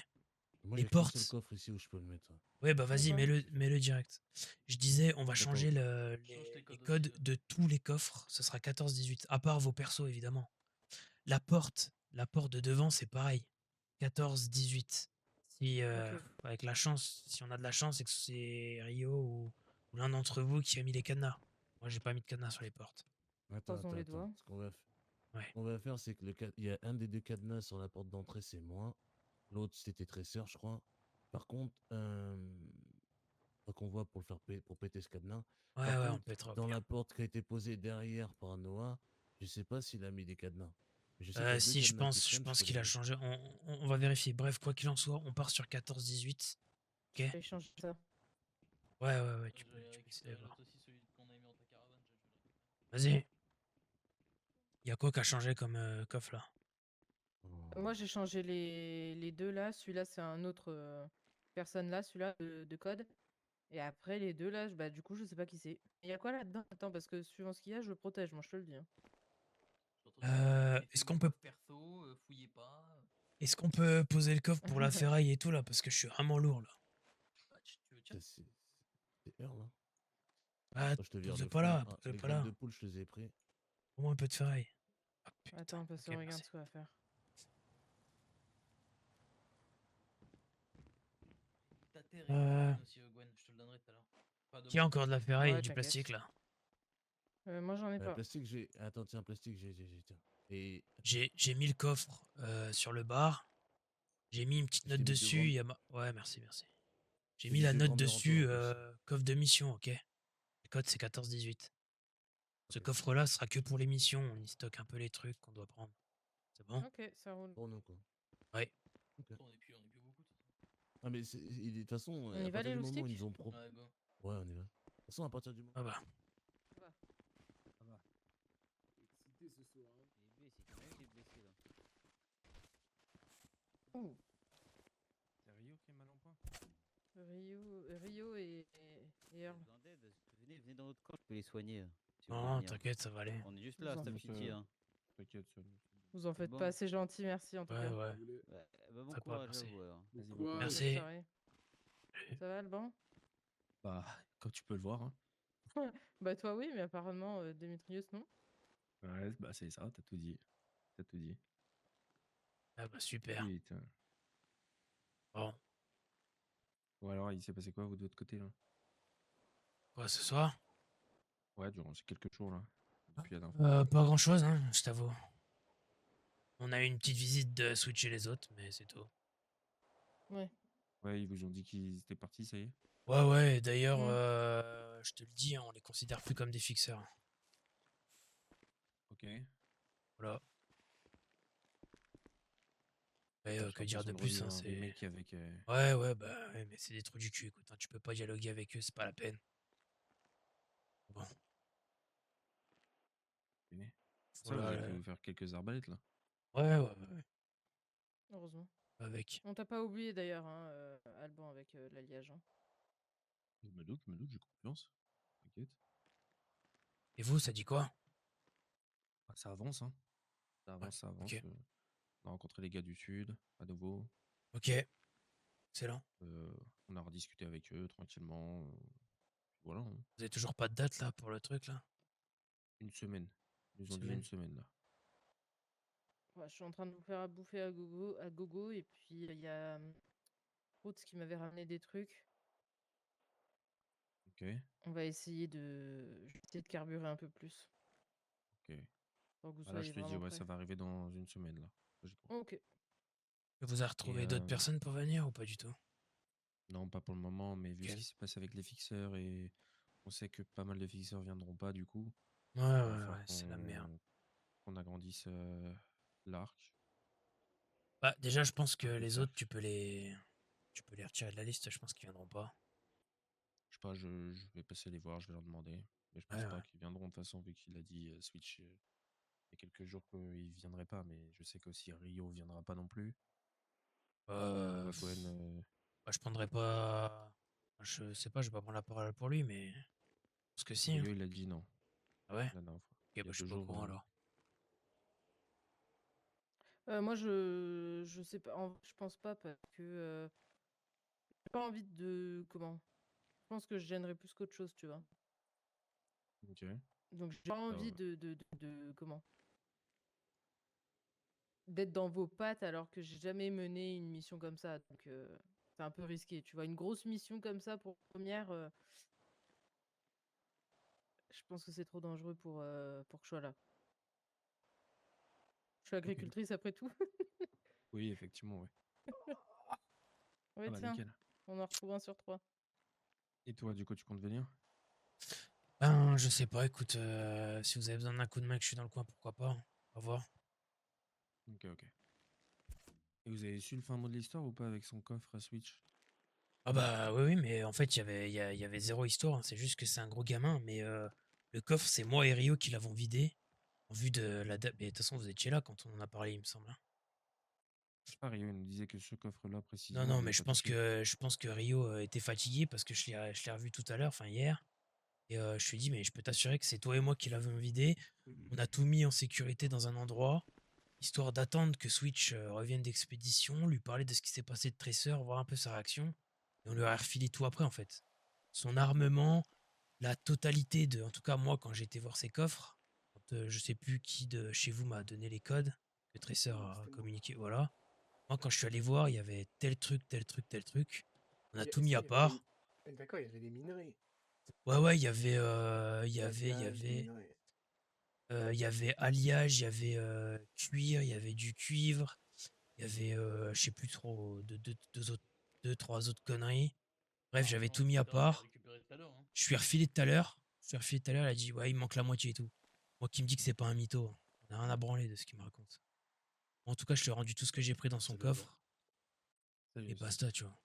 Moi, Les j'ai qu'un seul portes. coffre ici où je peux le mettre. Ouais, bah vas-y, D'accord. mets-le direct. Je disais, on va D'accord. changer Change les tes codes codes aussi, ouais. de tous les coffres. Ce sera 14-18, à part vos persos, évidemment. La porte de devant, c'est pareil. 14-18. Si, Ok. avec la chance, si on a de la chance, c'est que c'est Rio ou l'un d'entre vous qui a mis les cadenas. Moi, j'ai pas mis de cadenas sur les portes. Attends, Croisons les doigts. Ce qu'on va, Ouais. ce qu'on va faire, c'est que il y a un des deux cadenas sur la porte d'entrée, c'est moi. L'autre, c'était Tresseur, je crois. Par contre, faut qu'on voit pour le faire pour péter ce cadenas. Ouais, Par ouais, on contre, pètera au dans pire. la porte qui a été posée derrière par Noah, je sais pas s'il a mis des cadenas. Mais je sais qu'il y a deux Si, je cadenas qui pense traînent, je peux qu'il les a mettre. changé. On va vérifier. Bref, quoi qu'il en soit, on part sur 14-18. Ok? Je vais changer ça. Ouais, tu Je peux vais essayer récupérer de voir. l'autre aussi, celui qu'on a mis dans ta caravane. Je vais le récupérer. Vas-y. Y a quoi qui a changé comme coffre là? Moi, j'ai changé les deux là. Celui-là, c'est un autre personne là, celui-là de code. Et après, les deux là, bah, du coup, je sais pas qui c'est. Il y a quoi là-dedans? Attends, parce que suivant ce qu'il y a, je le protège, moi, je te le dis. Hein. Surtout, mettez Est-ce vos qu'on peut, coffres perso, fouillez pas. est-ce qu'on peut poser le coffre pour la ferraille et tout là? Parce que je suis vraiment lourd là. Bah, tu veux tiens. C'est Earl, hein. Ah, Attends, je te vire posez le pas foin. là, Ah, posez les pas graines là. de poule, je les ai pris. Au moins un peu de ferraille. Ah, putain, Attends, parce ok, qu'on regarde merci. ce qu'on va faire. Ta terre et Euh, graphine aussi, Gwen, je te le donnerai tout à l'heure. Pas Qui a demain. encore de la ferraille et Ouais, du t'inquiète. plastique là? Moi, j'en ai pas. Plastique, j'ai. Attends, tiens, plastique, tiens. Et. J'ai mis le coffre sur le bar. J'ai mis une petite Je note t'ai mis deux dessus. grandes- Il y a Ouais, merci. J'ai J'ai mis mis la deux note grandes dessus, mérantoles en plus. coffre de mission, ok? Le code c'est 14-18. Ce Ok. coffre-là sera que pour les missions. On y stocke un peu les trucs qu'on doit prendre. C'est bon? Ok, ça roule. Pour nous, quoi. Ouais. Ok. On est plus beaucoup. De toute façon. Ah, mais de toute façon, On à y va, partir les du moment où ils loustiques? nous ont pro. Ouais, go. Ouais, on y va. De toute façon, à partir du moment. Ah bah. Ça va. Excité ce soir. Hein. Il est blessé, t'as vu, il est blessé là. Ouh. C'est Rio qui est mal en point. Rio et Earl. Besoin d'aide, venez dans notre camp, je peux les soigner. Si vous voulez Non, venir. t'inquiète, ça va aller. On est juste Vous là, en Stop faites City. Hein. T'inquiète, soigne. Vous en C'est faites bon. pas assez gentil, merci en tout Ouais, cas. ouais. Vous voulez- Ouais, bah, bon Très pas, courage à merci. vous alors. Vas-y, Bon bon courage. Merci. Soirée. Ça va, Alban? Bah, comme tu peux le voir. Hein. Bah toi oui, mais apparemment Demetrius non. Ouais, bah c'est ça, t'as tout dit. T'as tout dit. Ah bah super. Putain. Bon. Ou alors, il s'est passé quoi, vous, de votre côté, là? Quoi, ce soir? Ouais, durant ces quelques jours, là. Depuis la dernière fois. Pas grand-chose, hein, je t'avoue. On a eu une petite visite de Switch et les autres, mais c'est tout. Ouais. Ouais, ils vous ont dit qu'ils étaient partis, ça y est? Ouais, ouais, et d'ailleurs, Mm. je te le dis, hein, on les considère plus comme des fixeurs. Ok. Voilà. Et J'ai que dire de l'impression de plus, revivre hein, un c'est... remake avec... Ouais, ouais, bah, ouais, mais c'est des trous du cul, écoute, hein, tu peux pas dialoguer avec eux, c'est pas la peine. Bon, ok. Ça, vous voilà, avez pu vous faire quelques arbalètes, là? ouais, ouais, ouais, Heureusement. avec. On t'a pas oublié d'ailleurs, hein, Alban, avec l'alliage. Hein. Je me doute, j'ai confiance. T'inquiète. Et vous, ça dit quoi? Ah, ça avance, hein. Ça Ouais, avance, ça avance. ok, On a rencontré les gars du Sud, à nouveau. ok, excellent. On a rediscuté avec eux, tranquillement. Voilà, hein. Vous avez toujours pas de date, là, pour le truc, là? Une semaine. Ils nous ont dit Semaine? une semaine, là. Ouais, je suis en train de vous faire à bouffer à gogo, et puis il y a Roots qui m'avait ramené des trucs. Ok, On va essayer de... Je vais essayer de carburer un peu plus, ok. pour que vous Ah, là, je soyez te dis, vraiment ouais, prêts. ça va arriver dans une semaine, là. Logiquement. Ok. Vous avez Et retrouvé d'autres personnes pour venir ou pas du tout? non, pas pour le moment, mais vu ce Ok. qui s'est passé avec les fixeurs, et on sait que pas mal de fixeurs viendront pas, du coup, Ouais, il va ouais, falloir ouais, c'est la merde. qu'on agrandisse l'arc. Bah, déjà, je pense que Un peu de les autres, cercle. tu peux les retirer de la liste, je pense qu'ils viendront pas. Je sais pas, je vais passer les voir, je vais leur demander. Mais je Ouais, pense ouais. pas qu'ils viendront, de toute façon, vu qu'il a dit Switch il y a quelques jours qu'il viendrait pas. Mais je sais qu'aussi Rio viendra pas non plus. Toi, Gwen, Bah, je prendrais pas. Je sais pas, je vais pas prendre la parole pour lui, mais. Parce que si, hein. Rio, il a dit non, Ah ouais? la dernière fois. Ok, Il y bah, a je suis deux pas au jours. courant alors. Moi, je sais pas. Je pense pas parce que j'ai pas envie de... Comment? Je pense que je gênerais plus qu'autre chose, tu vois. Ok. Donc, j'ai pas Ça va, envie ouais. comment? D'être dans vos pattes alors que j'ai jamais mené une mission comme ça. Donc, c'est un peu risqué, tu vois. Une grosse mission comme ça pour première, je pense que c'est trop dangereux pour que je sois là. Je suis Ok. agricultrice après tout. Oui, effectivement, ouais. Ouais, Ah bah tiens, nickel. on en retrouve un sur trois. Et toi, du coup, tu comptes venir? Ben, je sais pas, écoute, si vous avez besoin d'un coup de main que je suis dans le coin, pourquoi pas, hein. On va voir. Ok, ok. Et vous avez su le fin mot de l'histoire ou pas avec son coffre à Switch? Ah bah oui, oui, mais en fait, il y avait zéro histoire, hein. C'est juste que c'est un gros gamin, mais le coffre, c'est moi et Rio qui l'avons vidé en vue de la date. Mais de toute façon, vous étiez là quand on en a parlé, il me semble, hein. Ah, Rio, il nous disait que ce coffre-là, Non, précisément, non, il mais l'avait pas touché. je pense que Rio était fatigué parce que je l'ai revu tout à l'heure, enfin hier. Et je lui ai dit, mais je peux t'assurer que c'est toi et moi qui l'avons vidé. On a tout mis en sécurité dans un endroit, histoire d'attendre que Switch revienne d'expédition, lui parler de ce qui s'est passé de Tracer, voir un peu sa réaction. Et on lui a refilé tout après, en fait. Son armement, la totalité de. En tout cas, moi, quand j'ai été voir ses coffres, quand je sais plus qui de chez vous m'a donné les codes que Tracer a C'était moi. communiqué, voilà. Moi, quand je suis allé voir, il y avait tel truc, tel truc, tel truc. On a tout mis Ça, à il y avait des... part. D'accord, il y avait des minerais. Ouais, ouais, L'alliage, des minerais. il y avait alliage, il y avait cuir, il y avait du cuivre, il y avait, je sais plus trop, deux, trois autres conneries. Bref, j'avais L'argent, tout mis à etc., on a part. récupéré tout à l'heure. Hein. Je suis refilé tout à l'heure. Je suis refilé tout à l'heure, elle a dit, ouais, il me manque la moitié et tout. Moi qui me dis que c'est pas un mytho. On a rien à branler de ce qu'il me raconte. En tout cas, je lui ai rendu tout ce que j'ai pris dans son Salut, Alban. coffre. Salut Et aussi. basta, tu vois.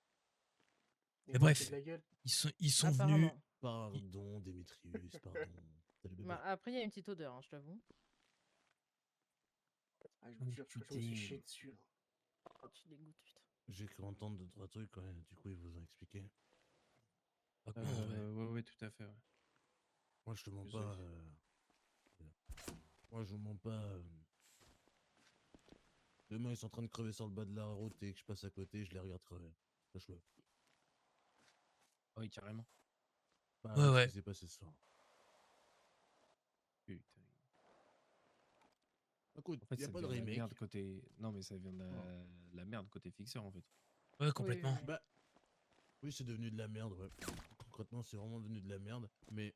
Il Mais vous a fait bref, de la gueule. ils sont venus. Apparemment. Pardon, Démétrius, pardon. Salut, bébé. Bah, après, il y a une petite odeur, hein, je t'avoue. Ah, je vous jure, je me suis chié dessus. Là. Oh, tu dégoûtes, putain. J'ai cru entendre deux, trois trucs, ouais. Du coup, ils vous ont expliqué. Vaguement, ouais. Ouais, tout à fait, ouais. Moi, je te mens Désolé. pas. Moi, je vous mens pas. Demain, ils sont en train de crever sur le bas de la route et que je passe à côté, je les regarde crever. Sache-le. Ah oui, carrément. Pas Ouais, avec ce ouais. qui s'est passé ce soir. Putain. Écoute, En fait, y a ça pas de devient la remake. merde côté. Non, mais ça vient de Oh. la merde côté fixeur, en fait. Ouais, Oui, complètement. oui, oui. Bah, Oui, c'est devenu de la merde, ouais. Concrètement, c'est vraiment devenu de la merde, mais...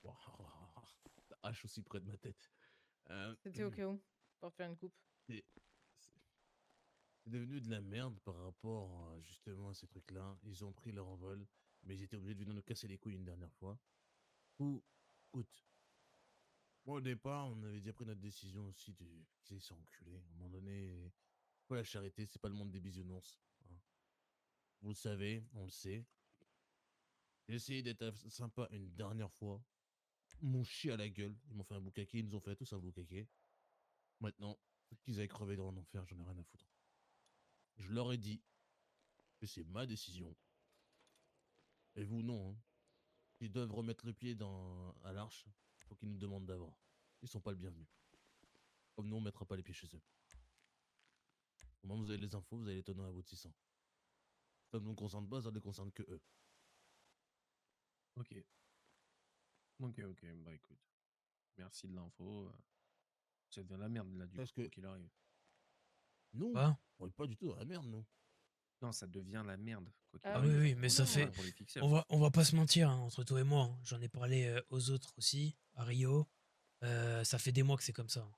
La hache aussi près de ma tête. C'était au cas où, pour faire une coupe. C'est c'est devenu de la merde par rapport justement à ces trucs-là. Ils ont pris leur envol, mais ils étaient obligés de venir nous casser les couilles une dernière fois. Ou, écoute, moi au départ, on avait déjà pris notre décision aussi de qu'ils sont enculés. À un moment donné, quoi la charité, c'est pas le monde des bisounours. Hein. Vous le savez, on le sait. J'ai essayé d'être sympa une dernière fois. Ils m'ont chié à la gueule. Ils m'ont fait un boucaquet. Ils nous ont fait tous un boucaquet. Maintenant, qu'ils aillent crever dans l'enfer, j'en ai rien à foutre. Je leur ai dit que c'est ma décision. Et vous, non. Hein. Ils doivent remettre le pied à l'arche. Faut qu'ils nous demandent d'abord. Ils sont pas le bienvenu. Comme nous, on mettra pas les pieds chez eux. Au moment où vous avez les infos, vous allez les tenir à bout de 600. Ça ne nous concerne pas, ça ne les concerne que eux. Ok. Ok. Bah écoute. Merci de l'info. Ça devient la merde là, du Parce coup, quoi que qu'il arrive. nous, Quoi? on est pas du tout dans la merde, nous. Non, ça devient la merde, quoi qu'il Ah Ah arrive. oui, oui, oui, mais ça non, fait. moi, Pour les fixeurs. On va pas se mentir, hein, entre toi et moi. Hein. J'en ai parlé aux autres aussi, à Rio. Ça fait des mois que c'est comme ça. Hein.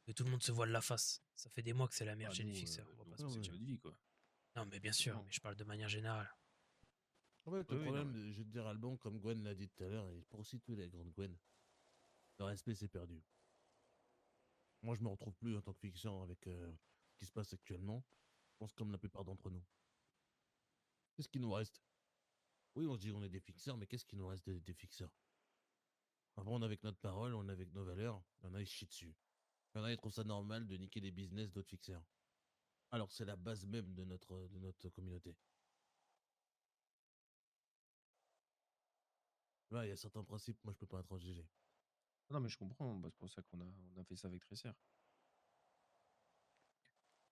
Que tout le monde se voile la face. Ça fait des mois que c'est la merde Bah, chez les nous, fixeurs. On va pas se c'est mentir. notre vie, quoi. Non, mais bien sûr, Clairement. mais je parle de manière générale. En fait, le Oui, non, problème, mais... je vais te dire, Alban, comme Gwen l'a dit tout à l'heure, et pour situer la grande Gwen, le respect s'est perdu. Moi, je me retrouve plus en tant que fixeur avec ce qui se passe actuellement. Je pense comme la plupart d'entre nous. Qu'est-ce qui nous reste? Oui, on se dit on est des fixeurs, mais qu'est-ce qui nous reste des fixeurs? Avant, on est avec notre parole, on est avec nos valeurs. Il y en a, ils chient dessus. Il y en a, ils trouvent ça normal de niquer les business d'autres fixeurs. Alors, c'est la base même de notre communauté. Là, il y a certains principes, moi, je peux pas intransiger. Non, mais je comprends. Bah, c'est pour ça qu'on a fait ça avec Tracer.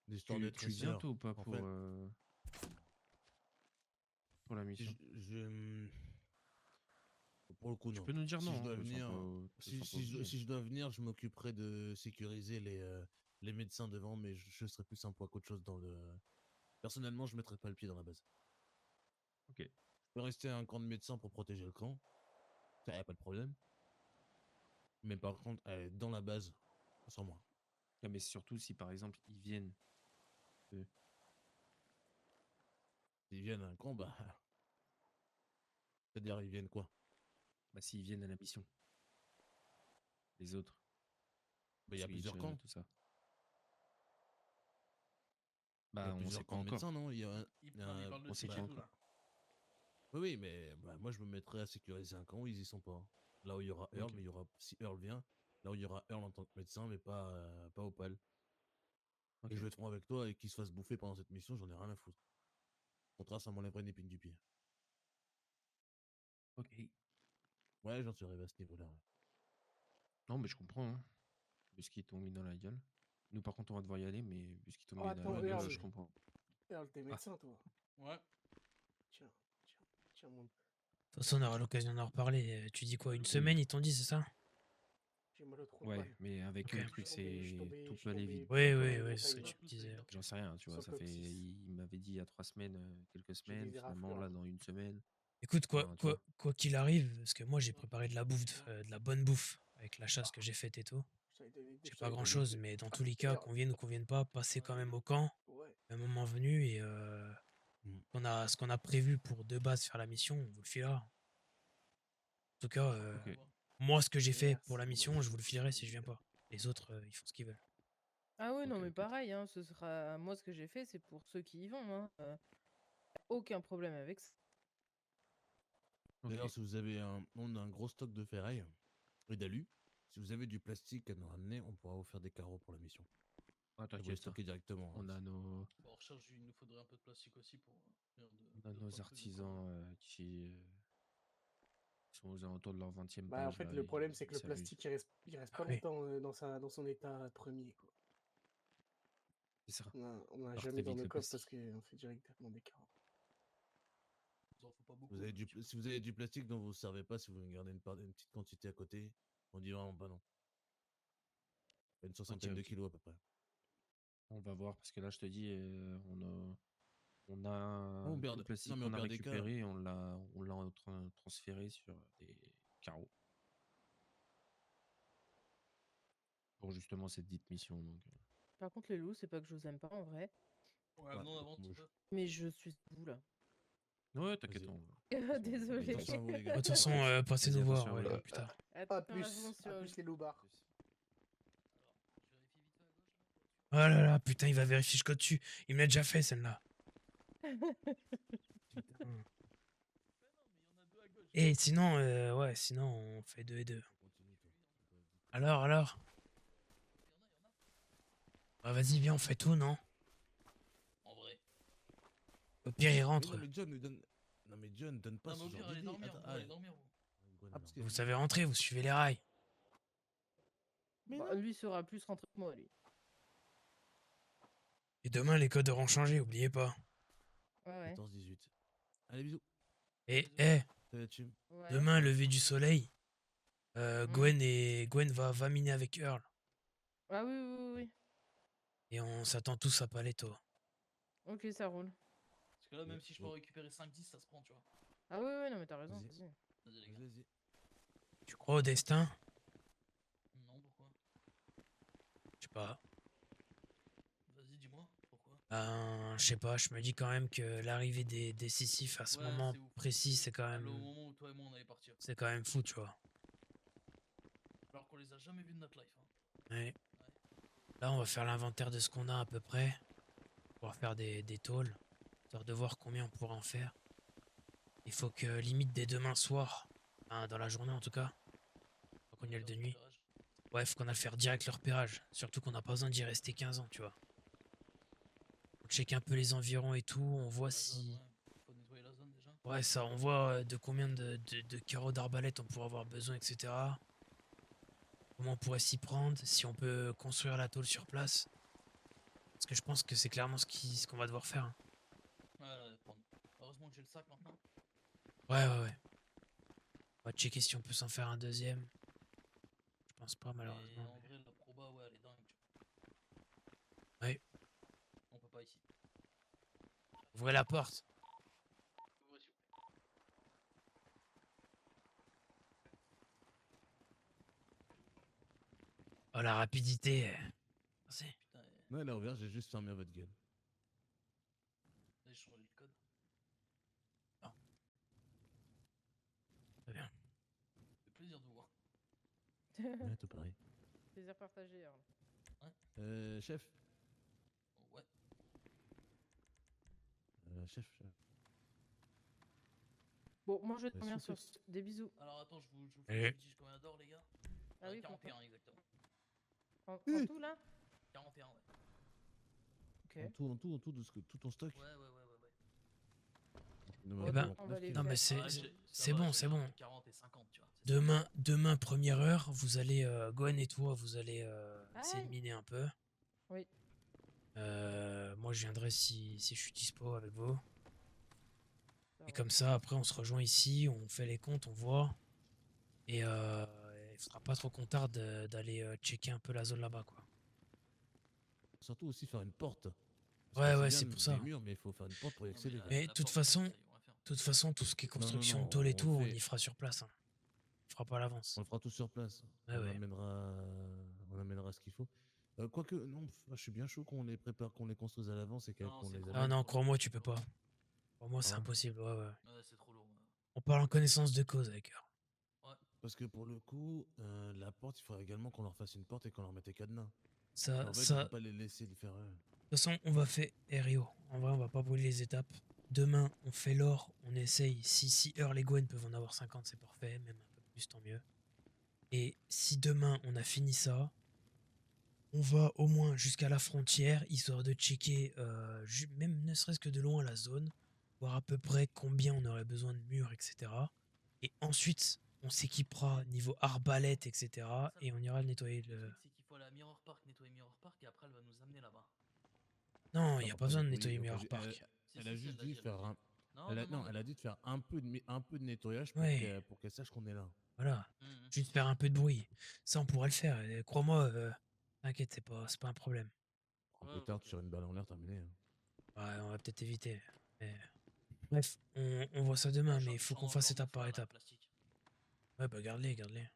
L'histoire des Tu viens, tracers, toi, ou pas en pour, fait, pour la mission? pour le coup, Tu non. peux nous dire Si je non, dois hein, venir, te sens pas obligé. si je dois venir, je m'occuperai de sécuriser les médecins devant, mais je serai plus un poids qu'autre chose dans le. Personnellement, je mettrai pas le pied dans la base. Ok. Je peux rester un camp de médecins pour protéger le camp, ça y a pas de problème. Mais par contre, dans la base, sans moi. Non, mais surtout si, par exemple, ils viennent... S'ils viennent à un camp, bah. C'est-à-dire, ils viennent quoi? Bah, s'ils viennent à la mission. Les autres. Bah, il y a Switch, plusieurs camps. tout ça. Il y Bah, a on sait plusieurs pas camps de encore. médecins, non? Il parle de on sait Switch pas et tout encore. là. Oui, mais bah, moi, je me mettrai à sécuriser un camp où ils y sont pas. Là où il y aura Earl, Ok. mais il y aura, si Earl vient, là où il y aura Earl en tant que médecin, mais pas Opal. Ok. Et je vais être franc avec toi, et qu'il se fasse bouffer pendant cette mission, j'en ai rien à foutre. Au contraire, ça m'enlèverait une épine du pied. Ok. Ouais, j'en suis arrivé à ce niveau-là. Ouais. Non, mais je comprends, hein. Vu ce qu'ils t'ont mis dans la gueule. Nous, par contre, on va devoir y aller, mais vu ce qu'ils t'ont Oh, mis dans attends, la Ouais, gueule, nous je aussi. comprends. Earl, t'es médecin, toi. Ouais. Tiens, mon... De toute façon, on aura l'occasion d'en reparler. Tu dis quoi, une Oui. semaine, ils t'ont dit, c'est ça? J'ai mal au trou de Ouais, balle. mais avec Ok. eux, le truc, c'est tout peut aller vite. Oui, sur oui, les oui, c'est ce que montagnes, tu me disais. Ok. J'en sais rien, tu vois. sur Ça le fait. top 6. Il m'avait dit il y a 3 semaines, quelques J'ai semaines. des Finalement, éraflures. là, dans une semaine. Écoute, Enfin, tu vois. quoi qu'il arrive, parce que moi j'ai préparé de la bouffe, de la bonne bouffe, avec la chasse que j'ai faite et tout. J'ai pas grand chose, mais dans tous les cas, qu'on vienne ou qu'on vienne pas, passer quand même au camp, Ouais. à un moment venu, et ce qu'on a prévu pour de base faire la mission, on vous le filera. En tout cas, Ok. moi ce que j'ai fait pour la Merci, mission, je vous le filerai si je viens pas. Les autres, ils font ce qu'ils veulent. Ah oui, non, Ok, mais ok. pareil, hein, ce sera. Moi, ce que j'ai fait, c'est pour ceux qui y vont. Hein. Aucun problème avec ça. D'ailleurs, Ok. si vous avez on a un gros stock de ferraille et d'alu. Si vous avez du plastique à nous ramener, on pourra vous faire des carreaux pour la mission. Ah, Et vous les t'inquiète. stocker directement. On a nos, Bon, on recherche, il nous faudrait un peu de plastique aussi pour faire on a deux, nos trois trucs de conneries. artisans qui sont aux alentours de leur 20e Bah, en page. fait, Là, le problème, c'est que ils le s'amusent. plastique, il reste pas Oui. longtemps dans son état premier, quoi. C'est ça. On a Alors, jamais dans t'évites nos le coffres parce plastique. qu'on fait directement des carreaux. Il en faut pas beaucoup. Vous avez mais tu si vous avez du plastique dont vous ne servez pas, si vous voulez garder une petite quantité à côté, on dit vraiment pas non. Une Ok, soixantaine de ok. kilos à peu près. On va voir parce que là, je te dis, On a au tout pire le de- plastique non, mais au qu'on a pire des cas, récupéré, on l'a transféré sur des carreaux pour justement cette dite mission. Donc, Par contre, les loups, c'est pas que je vous aime pas en vrai, Ouais, Ouais, non, avance, moi, mais je suis vous là. ouais, t'inquiète. Vas-y. Désolée. Attention à vous, les De gars. toute façon, passez Vas-y, nous voir, attention, ouais, ouais. plus tard. À plus. Attention. À plus les loupards. Oh là là, putain, il va vérifier jusqu'au dessus. Il me l'a déjà fait, celle-là. Putain. Et sinon, ouais, sinon, on fait 2 et 2. Alors Bah vas-y, viens, on fait tout, non? En vrai. Au pire, il Mais rentre. non, mais John ne donne. Non, mais John donne pas Non, mais ce au pire, genre allez d'idée. dormir, Attends, vous allez allez. dormir, vous. Ah, parce que- Vous savez rentrer, vous suivez les rails. Mais Bah, non. lui sera plus rentré que moi, lui. Et demain, les codes auront changé, oubliez pas. Ouais. 14-18. Allez, bisous. Et, Salut, Chim. Ouais. demain, lever du soleil, Hmm. Gwen va miner avec Earl. Ah oui. Et on s'attend tous à Paletto. Ok, ça roule. Parce que là, même si je peux en Ouais. récupérer 5-10, ça se prend, tu vois. Ah oui, non, mais t'as raison. Vas-y. vas-y. Vas-y, les gars. Vas-y. Tu crois au destin? Non, pourquoi? Je sais pas. Vas-y, dis-moi, pourquoi? Je sais pas, je me dis quand même que l'arrivée des décisifs à ce Ouais, moment c'est ouf. précis, c'est quand Ah, même. le moment où toi et moi, on allait partir. C'est quand même fou, tu vois. Alors qu'on les a jamais vus de notre life. Hein. Ouais. Là, on va faire l'inventaire de ce qu'on a à peu près. Pour faire des tôles. Histoire de voir combien on pourra en faire. Il faut que limite dès demain soir, enfin, dans la journée en tout cas, faut qu'on y aille de nuit. Ouais, faut qu'on aille faire direct le repérage. Surtout qu'on n'a pas besoin d'y rester 15 ans, tu vois. On check un peu les environs et tout, on voit si... Faut nettoyer la zone déjà. Ouais, ça, on voit de combien de carreaux d'arbalète on pourra avoir besoin, etc. Comment on pourrait s'y prendre, si on peut construire la tôle sur place. Parce que je pense que c'est clairement ce qu'on va devoir faire. Hein. Ouais, là, prendre. Heureusement que j'ai le sac maintenant. Ouais. On va checker si on peut s'en faire un deuxième. Je pense pas, malheureusement. Et en vrai, la proba, ouais, elle est dingue. Tu vois. Ouais. On peut pas ici. Ouvrez la porte. Ouvrez, s'il vous plaît. Oh, la rapidité. Merci. Putain, Non, elle est ouverte, j'ai juste fermé votre gueule. là, je relis le code. Très bien. C'est plaisir de vous voir. Ouais, tout pareil. Plaisir partagé, Earl. Chef. Ouais. Chef. Bon, moi je vais S'il dormir vous sur plaît. des bisous. Alors attends, je vous Eh. dis combien d'or, les gars. Ah oui, 41 exactement. En tout là 41, ouais. Ok. En tout de tout ton stock. Ouais. Non, Eh ben, on va les non, mais faire. c'est bon, c'est bon. 40 et 50, tu vois. c'est ça. Demain, première heure, vous allez, Gwen et toi, vous allez essayer de Aïe. miner un peu. Oui. Moi, je viendrai si je suis dispo avec vous. Ça Et va. comme ça, après, on se rejoint ici, on fait les comptes, on voit. Et il faudra pas trop qu'on tarde d'aller checker un peu la zone là-bas, quoi. Surtout aussi faire une porte. Ouais, bien c'est de pour mettre ça. des murs, mais il faut faire une porte pour y Non, mais accéder. la- quoi. Mais la de toute porte, façon, ça, ils vont la faire. tout ce qui est Non, non, construction non, de tôle et on tout, on fait- y fera sur place. Hein. On fera pas à l'avance. On le fera tout sur place. Ouais, ouais. On amènera ce qu'il faut. Quoique, non, je suis bien chaud qu'on les prépare, qu'on les construise à l'avance et Non, qu'on c'est les trop amène. Non, crois-moi, tu peux pas. Pour moi, c'est Ah ouais. impossible. Ouais. Ouais, c'est trop lourd. On parle en connaissance de cause avec eux. Parce que pour le coup, la porte, il faudrait également qu'on leur fasse une porte et qu'on leur mette des cadenas. Ça, En fait, ça, on peut pas les laisser le faire. De toute façon, on va faire Rio. En vrai, on va pas brûler les étapes. Demain, on fait l'or, on essaye. Si Earl et Gwen peuvent en avoir 50, c'est parfait, même un peu plus, tant mieux. Et si demain, on a fini ça, on va au moins jusqu'à la frontière, histoire de checker, même ne serait-ce que de loin, la zone, voir à peu près combien on aurait besoin de murs, etc. Et ensuite, on s'équipera niveau arbalète, etc. Et on ira nettoyer Le le... truc, c'est qu'il faut aller à Mirror Park, nettoyer Mirror Park, et après, elle va nous amener là-bas. Non, il n'y a pas besoin de nettoyer Mirror Park. Elle a juste dit faire un. Non, Elle a, non, non, elle a dit de faire un peu de nettoyage Ouais. pour qu'elle sache qu'on est là. Voilà. Mhm. Juste faire un peu de bruit. Ça, on pourrait le faire. Et crois-moi, t'inquiète, c'est pas un problème. Plus tard, tu tires une balle en l'air, terminé. Ouais, on va peut-être éviter. Mais... Bref, on voit ça demain, mais il faut qu'on fasse étape par étape. Ouais, bah garde-les, garde-les.